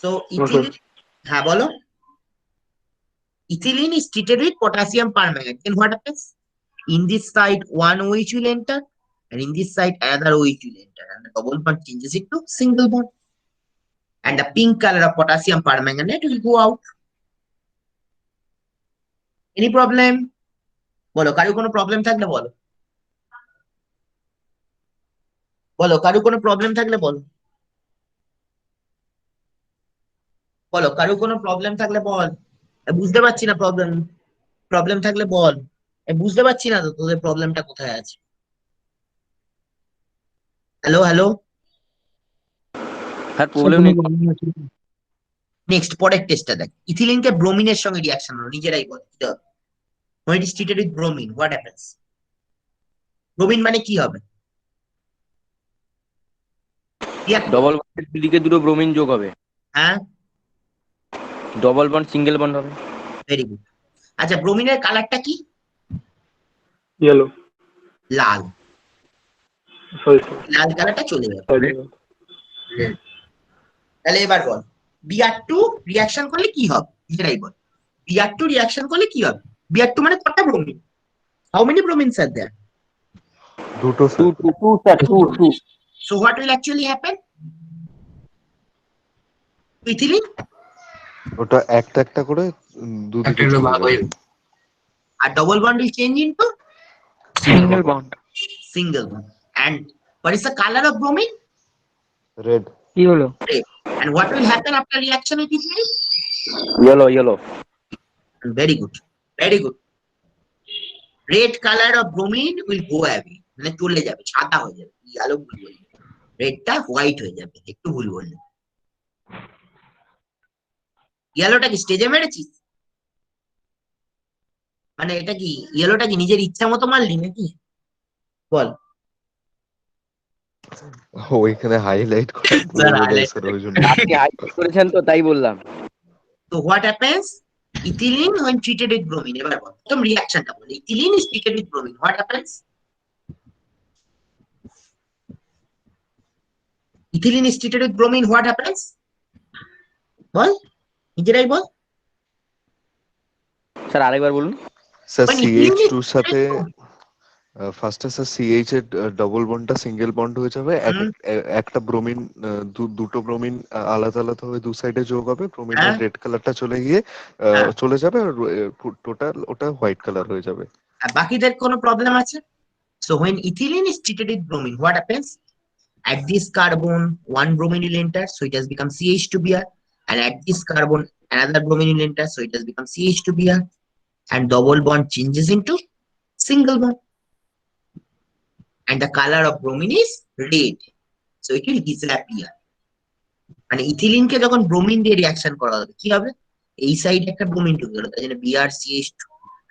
So ethylene, হ্যাঁ বলো। Ethylene is treated with potassium permanganate. Then what happens? In this side, one OH will enter, and in this side, another OH will enter, and the double bond changes it to single bond. And the pink color of potassium permanganate will go out. Any problem? বলো কারো কোনো প্রবলেম থাকলে বলো। বলো কারো কোনো প্রবলেম থাকলে বলো। বলো কারো কোনো প্রবলেম থাকলে বল। বুঝতে পারছি না প্রবলেম থাকলে বল। বুঝতে পারছি না তো তোদের প্রবলেমটা কোথায় আছে। হ্যালো হ্যালো, স্যার প্রবলেম নেই। নেক্সট পরের টেস্টটা দেখ। ইথিলিনকে ব্রোমিনের সঙ্গে রিঅ্যাকশন হলো, নিজেরাই বল কি হবে? when it is treated with bromine what happens? Bromine মানে কি হবে? ডবল বন্ডের দিকে দুটো ব্রোমিন যোগ হবে, হ্যাঁ ডবল বন্ড সিঙ্গেল বন্ড হবে। Very good. আচ্ছা ব্রোমিনের কালারটা কি? ইয়েলো, লাল। সরি লাল কালারটা চলে যাবে। সরি। তাহলে এবার বল Br2 রিঅ্যাকশন করলে কি হবে? নিজেরাই বল। Br2 রিঅ্যাকশন করলে কি হবে? Br2 মানে কটা bromine? How many bromines are there? দুটো two sir. Two sir two. So what will actually happen? Ethylene ওটা একটা একটা করে দুদিকে চলে যাবে। আর double bond will change into Single bond. single bond. And what is the color of bromine? Red. Yellow. Red. And what will happen after reaction with ethylene? Yellow. Very good. Very good. Red color of bromine will go away. মানে চলে যাবে, সাদা হয়ে যাবে। ইয়েলো ভুল বললে, রেডটা হোয়াইট হয়ে যাবে, একটু ভুল বললে। ইয়েলোটা কি স্টেজে মেরেছিস? মানে এটা কি ইয়েলোটা কি নিজের ইচ্ছা মতো মারলি নাকি? বল। ওইখানে হাইলাইট করে Sir, বলে highlight স্যার ওই জন্য। আপনি হাইলাইট করেছেন তো তাই বললাম। So what happens? Ethylene when treated with bromine. এবার বল প্রথম রিঅ্যাকশনটা বল। Ethylene is treated with bromine. What happens? Ethylene is treated with bromine. What happens? বল নিজেরাই বল। স্যার আরেকবার বলুন। Sir When ethylene is CH2 এর সাথে ফার্স্টে স্যার CH এর ডবল বন্ডটা সিঙ্গেল বন্ড হয়ে যাবে। একটা ব্রোমিন দুটো ব্রোমিন আলাদা আলাদা হয়ে দু সাইডে যোগ হবে, ব্রোমিনের রেড কালারটা চলে গিয়ে চলে যাবে আর টোটাল ওটা হোয়াইট কালার হয়ে যাবে। আর বাকিদের কোনো প্রবলেম আছে? So when ethylene is treated with bromine, what happens? At this carbon, one bromine will enter, so it has become CH2Br. And at this carbon, another bromine will enter, so it has become CH2Br. And double bond changes into single bond. And the color of bromine is red, so it will disappear. মানে ইথিলিনকে যখন ব্রোমিন দিয়ে রিঅ্যাকশন করা হবে কি হবে? এই সাইডে একটা ব্রোমিন ঢুকে গেল, তাই জন্য BrCH2,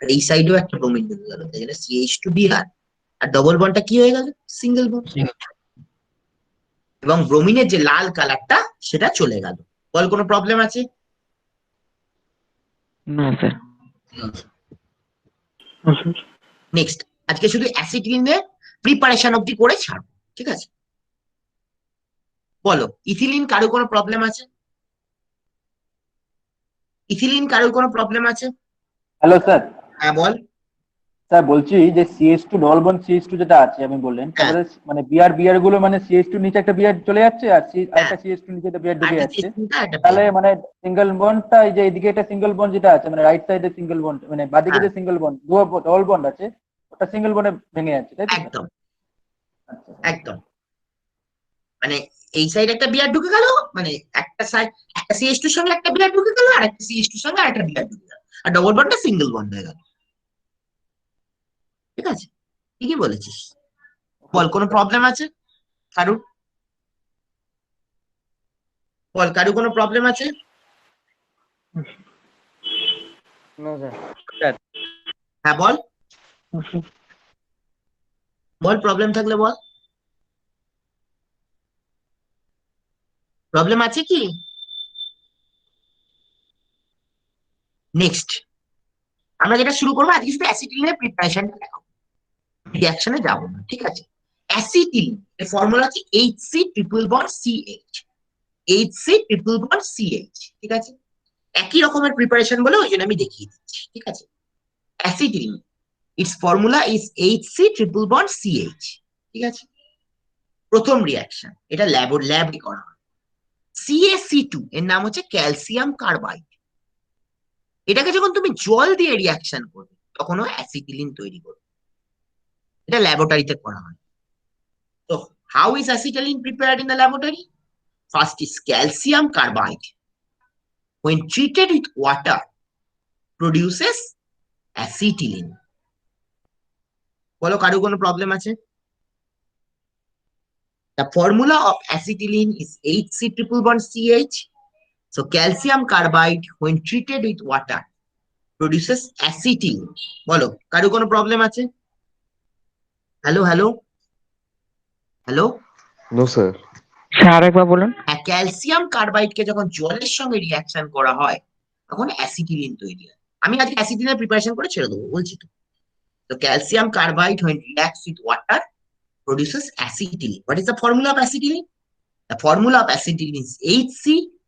আর এই সাইডেও একটা ব্রোমিন ঢুকে গেল, তাই জন্য CH2Br। আর ডবল বন্ডটা কি হয়ে গেল? Single bond. এবং ব্রোমিনের যে লাল কালারটা সেটা চলে গেল। বল কোনো প্রবলেম আছে? No, sir. हाँ सर নেক্সট আজকে শুধু অ্যাসিটিলিনের প্রিপারেশন অবধি করে ছাড়বো, ঠিক আছে? বলো, ইথিলিন কারো কোনো প্রবলেম আছে? ইথিলিন কারোর কোনো প্রবলেম আছে? হ্যালো স্যার, হ্যাঁ বল। স্যার বলছি যে CH2 ডবল বন্ড CH2 যেটা আছে আমি বললেন, হ্যাঁ। তারপরে মানে বিআর গুলো মানে CH2 নিচে একটা বিআর চলে যাচ্ছে আর আরেকটা CH2 নিচে একটা বিআর ঢুকে একটা যাচ্ছে, চিন্তা, একটা তাহলে পেয়ার। মানে সিঙ্গেল বন্ডটা এই যে এদিকে একটা সিঙ্গেল বন্ড যেটা আছে মানে রাইট সাইডে সিঙ্গেল বন্ড মানে বাদিকে যে সিঙ্গেল বন্ড ডবল বন্ড আছে ওটা সিঙ্গেল বন্ডে ভেঙে যাচ্ছে, তাই তো স্যার? একদম আচ্ছা একদম, মানে এই সাইড একটা বিয়ার ঢুকে গেল, মানে একটা সাইড একটা সিএইচ টুর সঙ্গে একটা বিয়ার ঢুকে গেল, আর একটা সিএইচ টুর সঙ্গে আরেকটা বিয়ার ঢুকে গেল, আর ডবল বন্ডটা সিঙ্গেল বন্ড হয়ে গেল। ঠিক আছে, ঠিকই বলেছিস। বল, কোনো প্রবলেম আছে কারু? বল, কারু কোনো প্রবলেম আছে? না স্যার। হ্যাঁ বল, हाँ सर বল প্রবলেম থাকলে বল। প্রবলেম আছে কি? নেক্সট আমরা যেটা শুরু করবো আজকে শুধু অ্যাসিটিলিনের প্রিপারেশনটা দেখাবো, রিঅ্যাকশনে যাবো না, ঠিক আছে? অ্যাসিটিলিন এর ফর্মুলা হচ্ছে HC triple bond CH, HC triple bond CH, ঠিক আছে? একই রকমের প্রিপারেশন বলে ওই জন্য আমি দেখিয়ে দিচ্ছি, ঠিক আছে? Acetylene it's formula is HC triple bond CH, ঠিক আছে? প্রথম রিঅ্যাকশন, এটা ল্যাবে করা হয়। CaC2 এর নাম হচ্ছে ক্যালসিয়াম কার্বাইড। এটাকে যখন তুমি জল দিয়ে রিঅ্যাকশন করবে তখন ও অ্যাসিটিলিন তৈরি করবে। এটা ল্যাবরেটরিতে করা হয়। তো how is acetylene prepared in the laboratory? First is calcium carbide when treated with water produces acetylene. বলো, কারো কোনো প্রবলেম আছে? The formula of acetylene is HC triple bond CH. So calcium carbide when treated with water produces acetylene. বলো, কারো কোনো প্রবলেম আছে? Hello hello hello. No sir. Sir আরেকবার বলুন। হ্যাঁ, ক্যালসিয়াম কার্বাইডকে যখন জলের সঙ্গে রিঅ্যাকশন করা হয় তখন অ্যাসিটিলিন তৈরি হয়। আমি আজকে অ্যাসিটিলিনের প্রিপারেশন করে ছেড়ে দেবো, বলছি তো। So calcium carbide when reacts with water produces acetylene. What is the formula of acetylene? The formula of acetylene is HC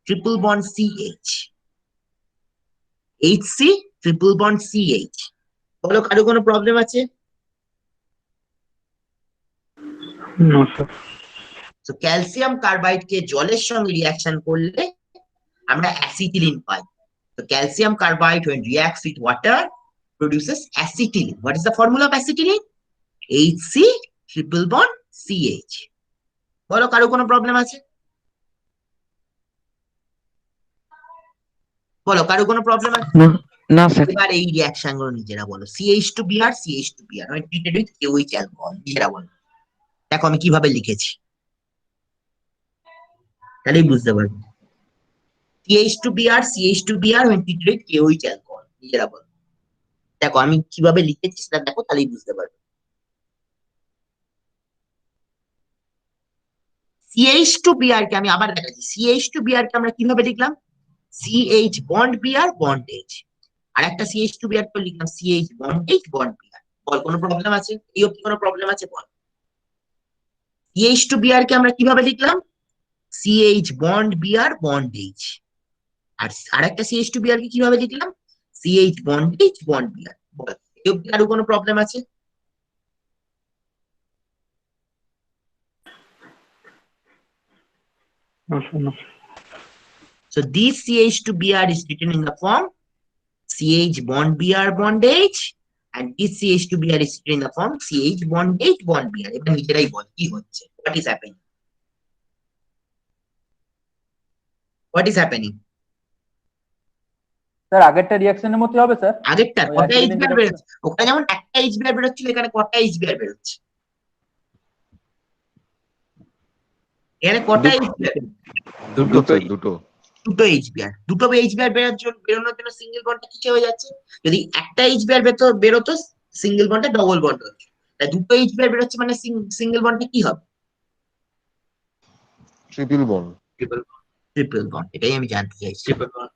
triple bond CH. HC triple bond CH. বলো, কারো কোনো প্রবলেম আছে? No sir So calcium carbide কে জলের সঙ্গে রিঅ্যাকশন করলে আমরা অ্যাসিটিলিন পাই। So calcium carbide when reacts with water produces acetylene. What is the formula of acetylene? HC triple bond CH. বলো, কারো কোনো প্রবলেম আছে? বলো, কারো কোনো প্রবলেম আছে? না স্যার। এবার এই রিঅ্যাকশন গুলো নিজেরা বলো। CH2Br CH2Br মানে ট্রিটেড উইথ KOH অ্যালকোহল, নিজেরা বলো। দেখো আমি কিভাবে লিখেছি, তাহলেই বুঝতে পারবে। CH2Br CH2Br when treated with KOH alcohol, নিজেরা বলো। দেখো আমি কিভাবে লিখেছি সেটা দেখো, তাহলেই বুঝতে পারবে। CH2Br কে আমি আবার দেখাচ্ছি। CH2Br কে আমরা কিভাবে লিখলাম? CH bond Br bond H, আর একটা CH2Br তো লিখলাম CH bond H bond Br। বল, কোনো প্রবলেম আছে? এই অবধি কোনো প্রবলেম আছে? বল। CH2Br কে আমরা কিভাবে লিখলাম? CH bond Br bond H, আর আরেকটা CH2Br কে কিভাবে লিখলাম? CH bond H bond Br। বল, এই অবধি আরো কোনো প্রবলেম আছে? No sir no So this CH2Br is written in the form CH bond Br bond H, and this CH2Br is written in the form CH bond H bond Br. এবার নিজেরাই বল কি হচ্ছে, what is happening? What is happening? Sir আগেরটা রিঅ্যাকশনের মতো হবে স্যার? আগেরটা ওই কটা acetylene HBr যেটা বেরোচ্ছে? ওখানে যেমন একটা HBr বেরোচ্ছিল, এখানে কটা HBr বেরোচ্ছে? এখানে কটা HBr? দুটো স্যার, দুটো। দুটো HBr। দুটো HBr বেরোনোর জন্য সিঙ্গেল বন্ডটা কি হয়ে যাচ্ছে? যদি একটা HBr বেরোতো সিঙ্গেল বন্ডটা ডবল বন্ড হচ্ছে, তাই দুটো HBr বেরোচ্ছে মানে সিঙ্গেল বন্ডটা কি হবে? Triple bond. Triple bond. এটাই আমি জানতে চাইছি। Triple bond.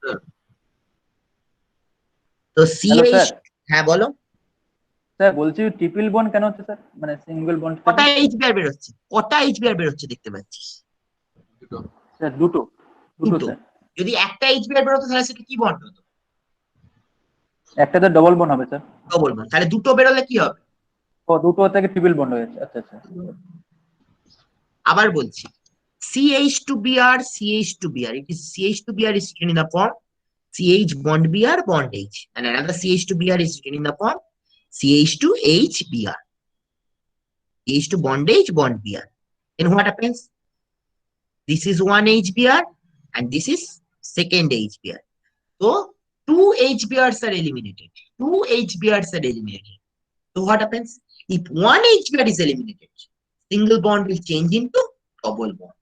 তো হ্যালো CH, স্যার, হ্যাঁ বলো। স্যার বলছি ট্রিপল বন্ড কেন হচ্ছে স্যার, মানে সিঙ্গেল বন্ড কটা HBr বেরোচ্ছে, কটা HBr বেরোচ্ছে দেখতে পাচ্ছিস? স্যার দুটো দুটো দুটো। স্যার, যদি একটা HBr বেরোতো তাহলে সেটা কি বন্ড হতো? একটাতে ডবল বন্ড হবে স্যার। Double bond. তাহলে দুটো বেরোলে কি হবে? ও দুটো থেকে ট্রিপল বন্ড হয়েছে, আচ্ছা আচ্ছা। আবার বলছি, CH2Br, CH2Br, it is CH2Br is written in the form CH bond Br bond H, and another CH2Br is written in the form CH2HBr, CH2 bond H bond Br. Then what happens? This is one HBr and this is second HBr. So two HBrs are eliminated. Two HBrs are eliminated. So what happens? If one HBr is eliminated, single bond will change into double bond.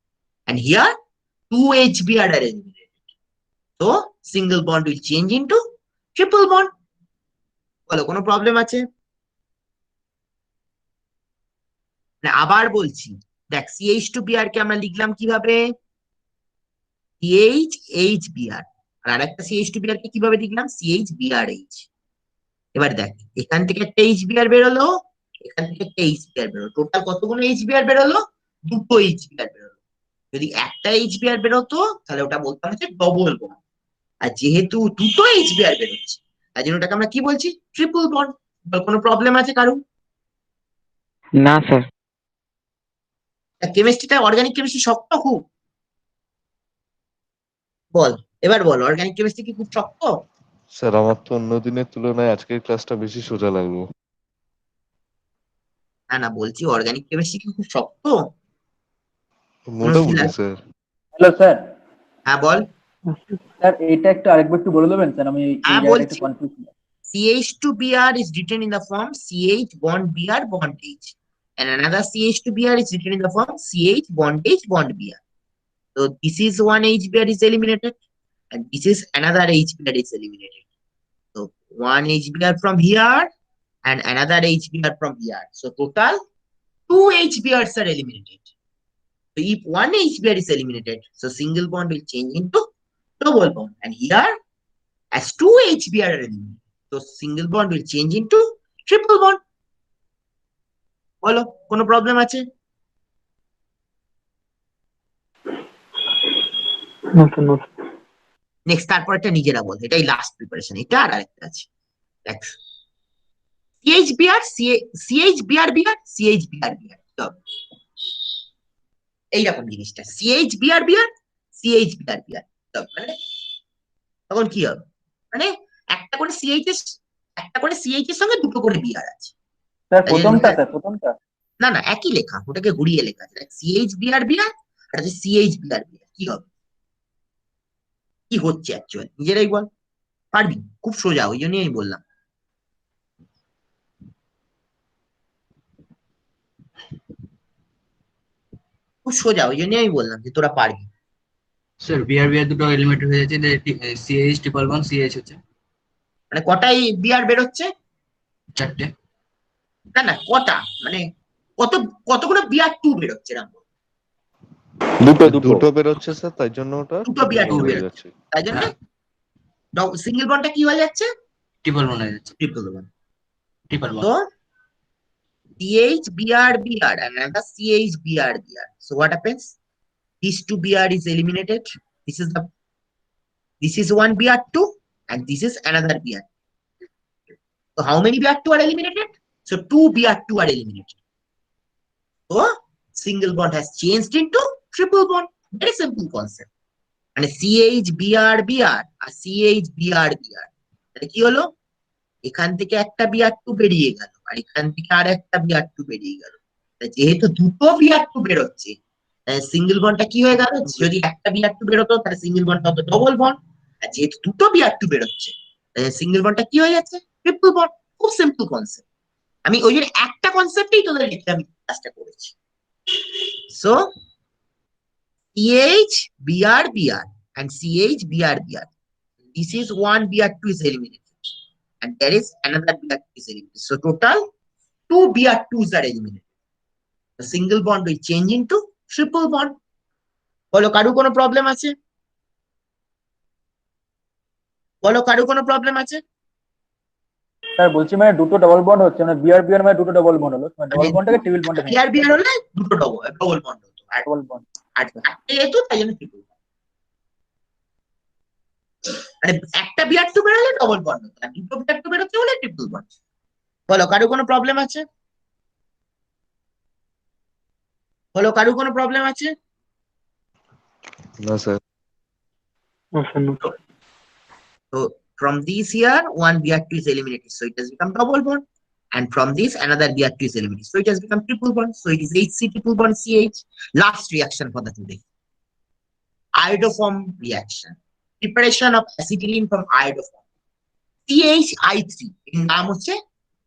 And here, two HBr are eliminated. So single bond will change into triple bond. বলো কোনো প্রবলেম আছে? আবার বলছি, দেখ CH2Br কে আমরা লিখলাম কিভাবে? CHHBr। আর আরেকটা CH2Br কে কিভাবে লিখলাম? CHBrH। এবার দেখ, এখান থেকে একটা HBr বেরোলো, এখান থেকে একটা HBr বেরোলো, টোটাল কতগুলো HBr বেরোলো? দুটো HBr বেরোলো। যদি একটা HBr বেরোতো তাহলে ওটা বলতাম হচ্ছে ডবল বন্ড, আর যেহেতু দুটো HBr বেরোচ্ছে তাই জন্য ওটাকে আমরা কি বলছি? Triple bond. কোনো প্রবলেম আছে কারণ? না স্যার। কেমিস্ট্রিটা, অর্গানিক কেমিস্ট্রি শক্ত খুব? বল, এবার বল, অর্গানিক কেমিস্ট্রি কি খুব শক্ত? স্যার আমার তো অন্য দিনের তুলনায় আজকের ক্লাসটা বেশি সোজা লাগলো। না না, বলছি অর্গানিক কেমিস্ট্রি কি খুব শক্ত? মোটামুটি স্যার। Hello sir. হ্যাঁ বল। স্যার এটা একটু আরেকবার একটু বলে দেবেন স্যার, আমি এই হ্যাঁ জায়গাটা একটু বলছি, confuse. CH2Br is written in the form CH bond Br bond H, and another CH2Br is written in the form CH bond H bond Br. So this is one HBr is eliminated, and this is another HBr is eliminated. So one HBr from here and another HBr from here. So total two HBrs are eliminated. So if one HBr is eliminated, so single bond will change into double bond. And here, as two HBr are eliminated, so single bond will change into triple bond. বলো কোনো প্রবলেম আছে? নেক্সট, তারপর একটা নিজেরা বল, এটাই লাস্ট প্রিপারেশন, এটা আর আরেকটা আছে। দেখ, CHBr, CHBr, CHBr, এইরকম জিনিসটা CHBr, CHBr, মানে তখন কি হবে? মানে একটা করে CH এর সঙ্গে দুটো করে Br আছে। স্যার প্রথমটা, স্যার প্রথমটা না না, একই লেখা, ওটাকে ঘুরিয়ে লেখা আছে। CHBr, আর আছে CHBr, কি হবে? কি হচ্ছে অ্যাকচুয়ালি নিজেরাই বল, পারবি? খুব সোজা, ওই জন্যই আমি বললাম। খুব সোজা, ওই জন্যই আমি বললাম যে তোরা পারবি। স্যার বিআর দুটো এলিমেন্ট হয়ে যাচ্ছে, সিএইচ ট্রিপল বন্ড সিএইচ হচ্ছে। মানে কটাই Br বেরোচ্ছে? চারটে। না না, কটা মানে কতগুলো Br2 বেরোচ্ছে এরকম? দুটো বেরোচ্ছে স্যার, তাই জন্য ওটা দুটো Br2 হয়ে বেরোচ্ছে, যাচ্ছে। তাই জন্য সিঙ্গেল বন্ডটা কি হয়ে যাচ্ছে? ট্রিপল বন্ড হয়ে যাচ্ছে। Triple bond. Triple bond. So CHBr and another CHBr. So what happens? These two Br is eliminated. This is one Br2 and this is another Br. So how many Br2 are eliminated? So two Br2 are eliminated. So single bond has changed into triple bond. Very simple concept. And CHBr আর CHBr তাহলে কি হলো? এখান থেকে একটা Br2 বেরিয়ে গেল আর এখান থেকে আর একটা Br2 বেরিয়ে গেল। যেহেতু দুটো Br2 বেরোচ্ছে, সিঙ্গেল বন্ডটা কি হয়ে গেল? যদি একটা Br2 বেরোতো তাহলে সিঙ্গেল বন্ডটা হতো ডবল বন্ড, আর যেহেতু দুটো Br2 বেরোচ্ছে সিঙ্গেল বন্ডটা কি হয়ে যাচ্ছে? Triple bond. খুব সিম্পল কনসেপ্ট। আমি ওই জন্য একটা কনসেপ্টেই তোদের লিখতে আমি কাজটা করেছি। So CHBr and CHBr. This is one Br2 is eliminated and there is another Br2 is eliminated. So total two Br2s are eliminated. The single bond will change into triple bond. বলো কারো কোনো প্রবলেম আছে? বলো কারো কোনো প্রবলেম আছে? স্যার বলছি মানে দুটো ডবল বন্ড হচ্ছে মানে বিআর বিআর মানে দুটো ডবল বন্ড হলো মানে ডবল বন্ডটাকে ট্রিপল বন্ডে বিআর বিআর হলে দুটো ডবল বন্ড হতো আর ডবল বন্ড আর একটা যেহেতু তাই জন্য ট্রিপল বন্ড। মানে একটা বিআর টু বেরোলে ডবল বন্ড হতো আর দুটো বিআর টু বেরোতে হলে ট্রিপল বন্ড। বলো কারো কোনো প্রবলেম আছে? বলো কারো কোনো প্রবলেম আছে? না sir. No, sir. No, sir. So from these here, one Br2 is eliminated, so it has become double bond. And from this, another Br2 is eliminated, so it has become triple bond. So it is HC triple bond CH. Last reaction for the today. Iodoform reaction. Preparation of acetylene from iodoform. CHI3 এর নাম হচ্ছে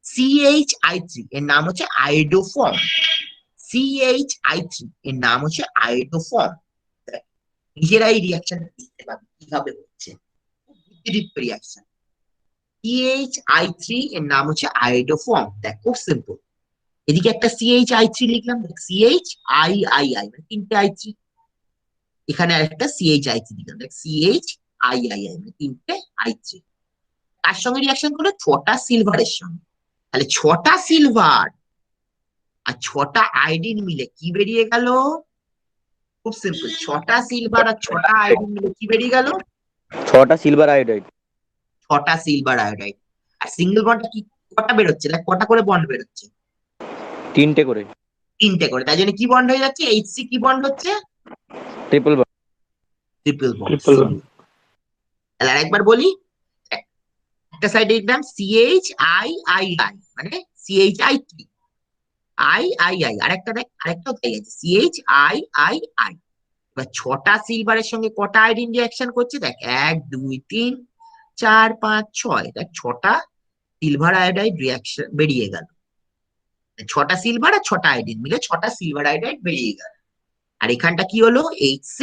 CHI3 এর নাম হচ্ছে iodoform. CHI3 এর নাম হচ্ছে iodoform. নিজেরাই রিয়াকশন বুঝতে পারবে কিভাবে হচ্ছে। রিয়াকশন CHI3 এর নাম হচ্ছে আয়োডোফর্ম। দেখ খুব সিম্পল, এদিকে একটা CHI3 লিখলাম, CHIII মানে তিনটে I3, এখানে আরেকটা CHI3 লিখলাম, দেখ CHIII মানে তিনটে I3। তার সঙ্গে রিয়াকশন করলে 6টা সিলভারের সঙ্গে, তাহলে 6টা সিলভার আর 6টা আয়োডিন মিলে কি বেরিয়ে গেল? খুব সিম্পল, 6টা সিলভার আর 6টা আয়োডিন মিলে কি বেরিয়ে গেল? 6টা সিলভার আয়োডাইড। 6টা সিলভার আয়োডাইড। আর সিঙ্গেল বন্ড কি কটা বেরোচ্ছে? না কটা করে বন্ড বেরোচ্ছে? 3টে করে। 3টে করে, তাই জন্য কি বন্ড হয়ে যাচ্ছে? HC কি বন্ড হচ্ছে? Triple bond. Triple bond. Triple bond. তাহলে আরেকবার বলি, একটা সাইডে লিখলাম CHIII মানে CHI3 III, আরেকটা দেখ আরেকটাও তাই আছে CHIII। এবার 6টা সিলভারের সঙ্গে কটা আয়োডিন রিঅ্যাকশন করছে? দেখ 1 2 3 4 5 6, দেখ 6টা সিলভার আয়োডাইড রিঅ্যাকশন বেরিয়ে গেল। 6টা সিলভার আর 6টা আয়োডিন মিলে 6টা সিলভার আয়োডাইড বেরিয়ে গেল। আর এখানটা কি হলো? HC,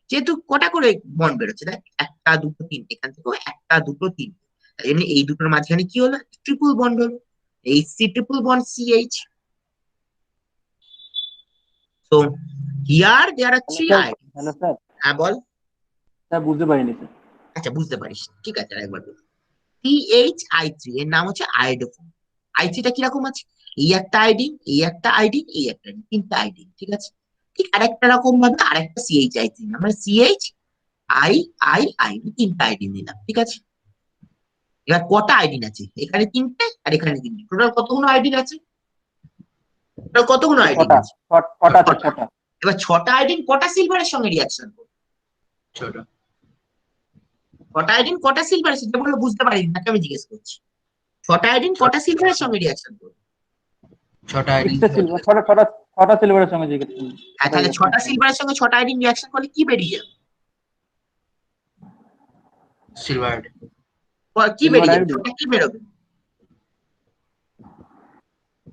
যেহেতু কটা করে বন্ড বেরোচ্ছে, দেখ 1 2 3, এখান থেকেও 1 2 3, তাই জন্য এই দুটোর মাঝখানে কি হলো? ট্রিপল বন্ড হলো, HC triple bond CH। So here there are 3 ions. Hello sir. হ্যাঁ বল। স্যার বুঝতে পারিনি স্যার। আচ্ছা বুঝতে পারিস, ঠিক আছে একবার বল। CHI3 এর নাম হচ্ছে আয়োডোফর্ম। I3 টা কিরকম আছে? এই একটা আইডিন, এই একটা আইডিন, এই একটা আইডিন, তিনটা আইডিন, ঠিক আছে। ঠিক আরেকটা রকম ভাবে আরেকটা CHI3 আমরা CHIII তিনটা আইডিন নিলাম, ঠিক আছে। এবার কটা আইডিন আছে? এখানে 3টে আর এখানে 3টে, টোটাল কতগুলো আইডিন আছে? টোটাল কতগুলো আইডিন আছে? 6টা। এবার 6টা আইডিন কটা সিলভারের সঙ্গে রিঅ্যাকশন করবে? 6টা। 6টা আইডিন কটা সিলভারের সঙ্গে? বলো বুঝতে পারিনি, তাকে আমি জিজ্ঞেস করছি। 6টা আইডিন কটা সিলভারের সঙ্গে রিঅ্যাকশন করবে? 6টা আইডিন। 6টা সিলভারের সঙ্গে জিজ্ঞেস করুন। হ্যাঁ, তাহলে 6টা সিলভারের সঙ্গে 6টা আইডিন রিঅ্যাকশন করলে কি বেরিয়ে যাবে? সিলভার। কি বেরিয়ে যাবে? iodine। 6টা কি বেরোবে?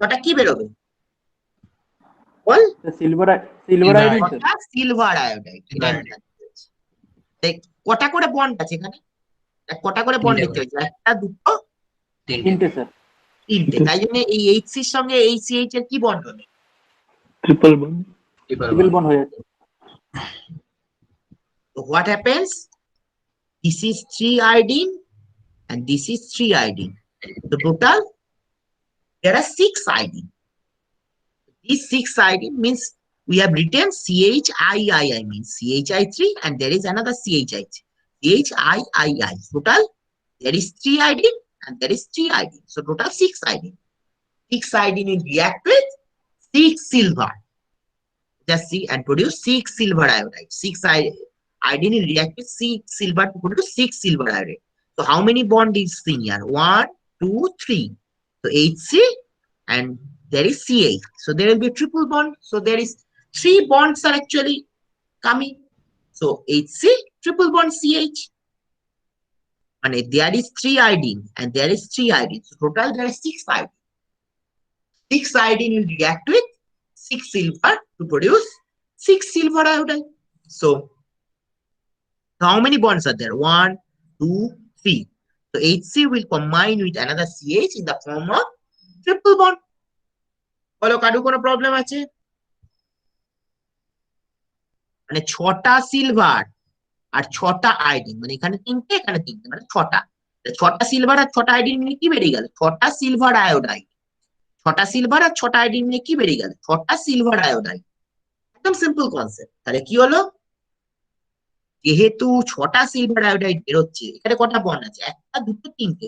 6টা কি বেরোবে বল? Silver iodine sir. 6টা সিলভার আয়োডাইড। দেখ কটা করে বন্ড আছে এখানে? কটা করে বন্ড দেখতে পাচ্ছি? 1 2 তিনটে স্যার। 3টে, তাই জন্য এই HC এর সঙ্গে এই CH এর কি বন্ড হবে? Triple bond. ট্রিপল বন্ড হয়ে যাচ্ছে। So what happens? This is 3 iodine and this is 3 iodine. So total there are 6 iodine. These 6 iodine means we have written CHIII means CHI3 and there is another CHI3. CHIII. Total there is 3 iodine and there is 3 iodine. So total 6 iodine. 6 iodine will react with 6 silver. Just see and produce 6 silver iodide. 6 iodine will react with 6 silver to produce 6 silver iodide. So how many bond is seen here? 1 2 3. So HC and there is CH. So there will be a triple bond. So there is 3 bonds are actually coming. So HC triple bond CH. And there is 3 iodine and there is 3 iodine. So total there is 6 iodine. 6 iodine will react with 6 silver to produce 6 silver iodide. So how many bonds are there? 1 2 3. So HC will combine with another CH in the form of triple bond. বলো কারো কোনো প্রবলেম আছে? মানে 6টা সিলভার আর 6টা আয়োডিন, মানে এখানে 3টে এখানে 3টে, মানে 6টা। ছটা সিলভার আর ছটা আয়োডিন মিলে কি বেরিয়ে গেল? ছটা সিলভার আয়োডাইড। ছটা সিলভার আর ছটা আয়োডিন মিলে কি বেরিয়ে গেল? ছটা সিলভার আয়োডাইড। একদম সিম্পল কনসেপ্ট। তাহলে কি হলো? যেহেতু ছটা সিলভার আয়োডাইড বেরোচ্ছে, এখানে কটা বন্ড আছে? একটা, দুটো, তিনটে।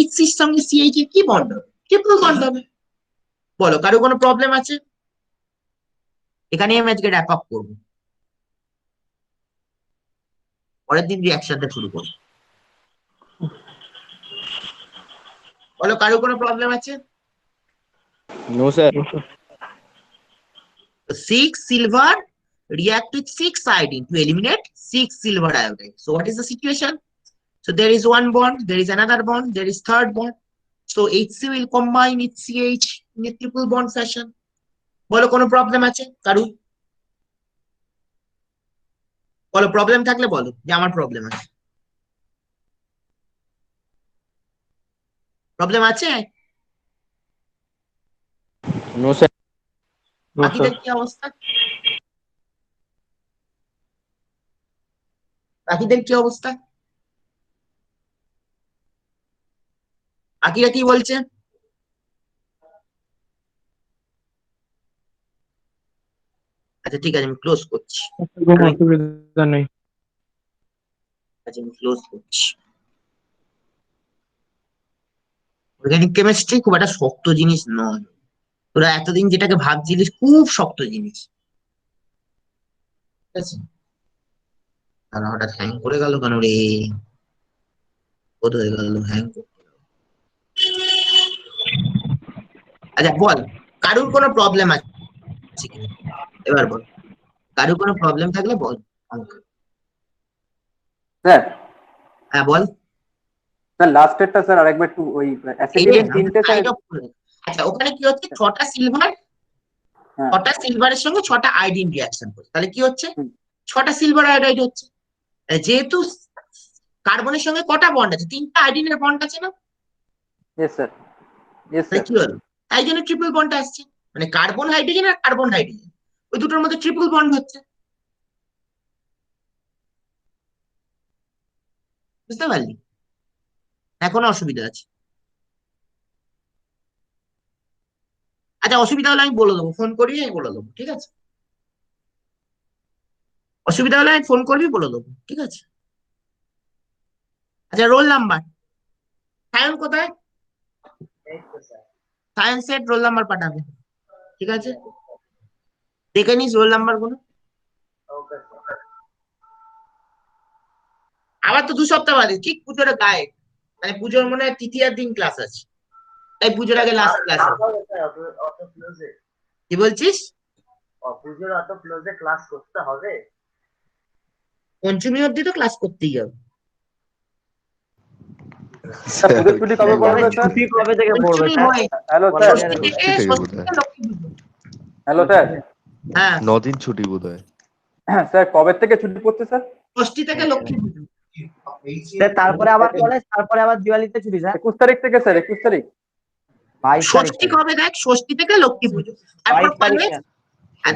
HC এর সঙ্গে CH এর কি বন্ড হবে? ট্রিপল বন্ড হবে। বলো, কারো কোনো প্রবলেম আছে? এখানে আমি আজকে র্যাপ আপ করবো, পরের দিন রিয়াকশনটা শুরু করবো। বলো, কারো কোনো প্রবলেম আছে? No sir. 6 silver react with 6 iodine to eliminate 6 silver iodide. So what is the situation? So there is one bond, there is another bond, there is third bond. So HC will combine with CH in a triple bond fashion. বলো, কোনো প্রবলেম আছে কারু? বলো, প্রবলেম থাকলে বলো যে আমার প্রবলেম আছে। প্রবলেম আছে? No sir. বাকিদের কি অবস্থা? বাকিদের কি অবস্থা? বাকিরা কি বলছে? আচ্ছা ঠিক আছে, আমি ক্লোজ করছি। কোনো অসুবিধা নেই। আচ্ছা, আমি ক্লোজ করছি। অর্গানিক কেমিস্ট্রি খুব একটা শক্ত জিনিস নয়। তোরা এতদিন যেটাকে ভাবছিলিস খুব শক্ত জিনিস, ঠিক আছে? তারা হঠাৎ হ্যাং করে গেল কেন রে? বোধ হয়ে গেল হ্যাং করতে গেল। আচ্ছা বল, কারুর কোনো প্রবলেম আছে কিনা এবার বল। কারুর কোনো প্রবলেম থাকলে বল আমাকে। স্যার হ্যাঁ বল। স্যার লাস্টেরটা স্যার আরেকবার একটু ওই অ্যাসিটিলিন তিনটে স্যার। আচ্ছা, ওখানে কি হচ্ছে? ছটা সিলভার, হ্যাঁ ছটা সিলভারের সঙ্গে ছটা আয়োডিন রিয়াকশন করছে। তাহলে কি হচ্ছে? হুম। ছটা সিলভার আয়োডাইড হচ্ছে। যেহেতু কার্বনের সঙ্গে কটা বন্ড আছে? তিনটা আয়োডিনের বন্ড আছে না? ইয়েস স্যার ইয়েস তাহলে স্যার কি হলো? তাই জন্য ট্রিপল বন্ড আসছে। মানে কার্বন হাইড্রোজেন আর কার্বন হাইড্রোজেন, ওই দুটোর মধ্যে ট্রিপল বন্ড হচ্ছে। বুঝতে পারলি? এখনো অসুবিধা আছে? আচ্ছা, অসুবিধা হলে আমি বলে দেবো, ফোন করবি, আমি বলে দেবো, ঠিক আছে? অসুবিধা হলে আমি ফোন করবি, বলে দেবো, ঠিক আছে? আচ্ছা, রোল নাম্বার সায়ন কোথায়? সায়েন্স সেট রোল নাম্বার পাঠাবে, ঠিক আছে? দেখে নিস রোল নাম্বার গুলো। আবার তো 2 সপ্তাহ বাদে, ঠিক পুজোর গায়ে, মানে পুজোর মনে হয় তৃতীয়ার দিন ক্লাস আছে, তাই পুজোর আগে লাস্ট ক্লাস। কি বলছিস? পুজোর অত ক্লোজে ক্লাস করতে হবে? পঞ্চমী অব্দি তো ক্লাস করতেই হবে। স্যার পুজোর ছুটি কবে পড়বে স্যার? ছুটি কবে থেকে পড়বে পঞ্চমী স্যার? হয় হ্যালো স্যার ষষ্ঠী থেকে, ষষ্ঠী থেকে ষষ্ঠী বোধহয়। থেকে লক্ষ্মী পুজো। হ্যালো স্যার 9 দিন ছুটি বোধহয়। স্যার কবে থেকে ছুটি পড়ছে স্যার? ষষ্ঠী থেকে লক্ষ্মী পুজো। স্যার তারপরে আবার কলেজ, তারপরে আবার দিওয়ালিতে ছুটি স্যার। 21 তারিখ থেকে স্যার 21 তারিখ। 22 তারিখ ষষ্ঠী কবে দেখ? ষষ্ঠী থেকে লক্ষ্মী পুজো, তারপর 22 তারিখে। কলেজ, আর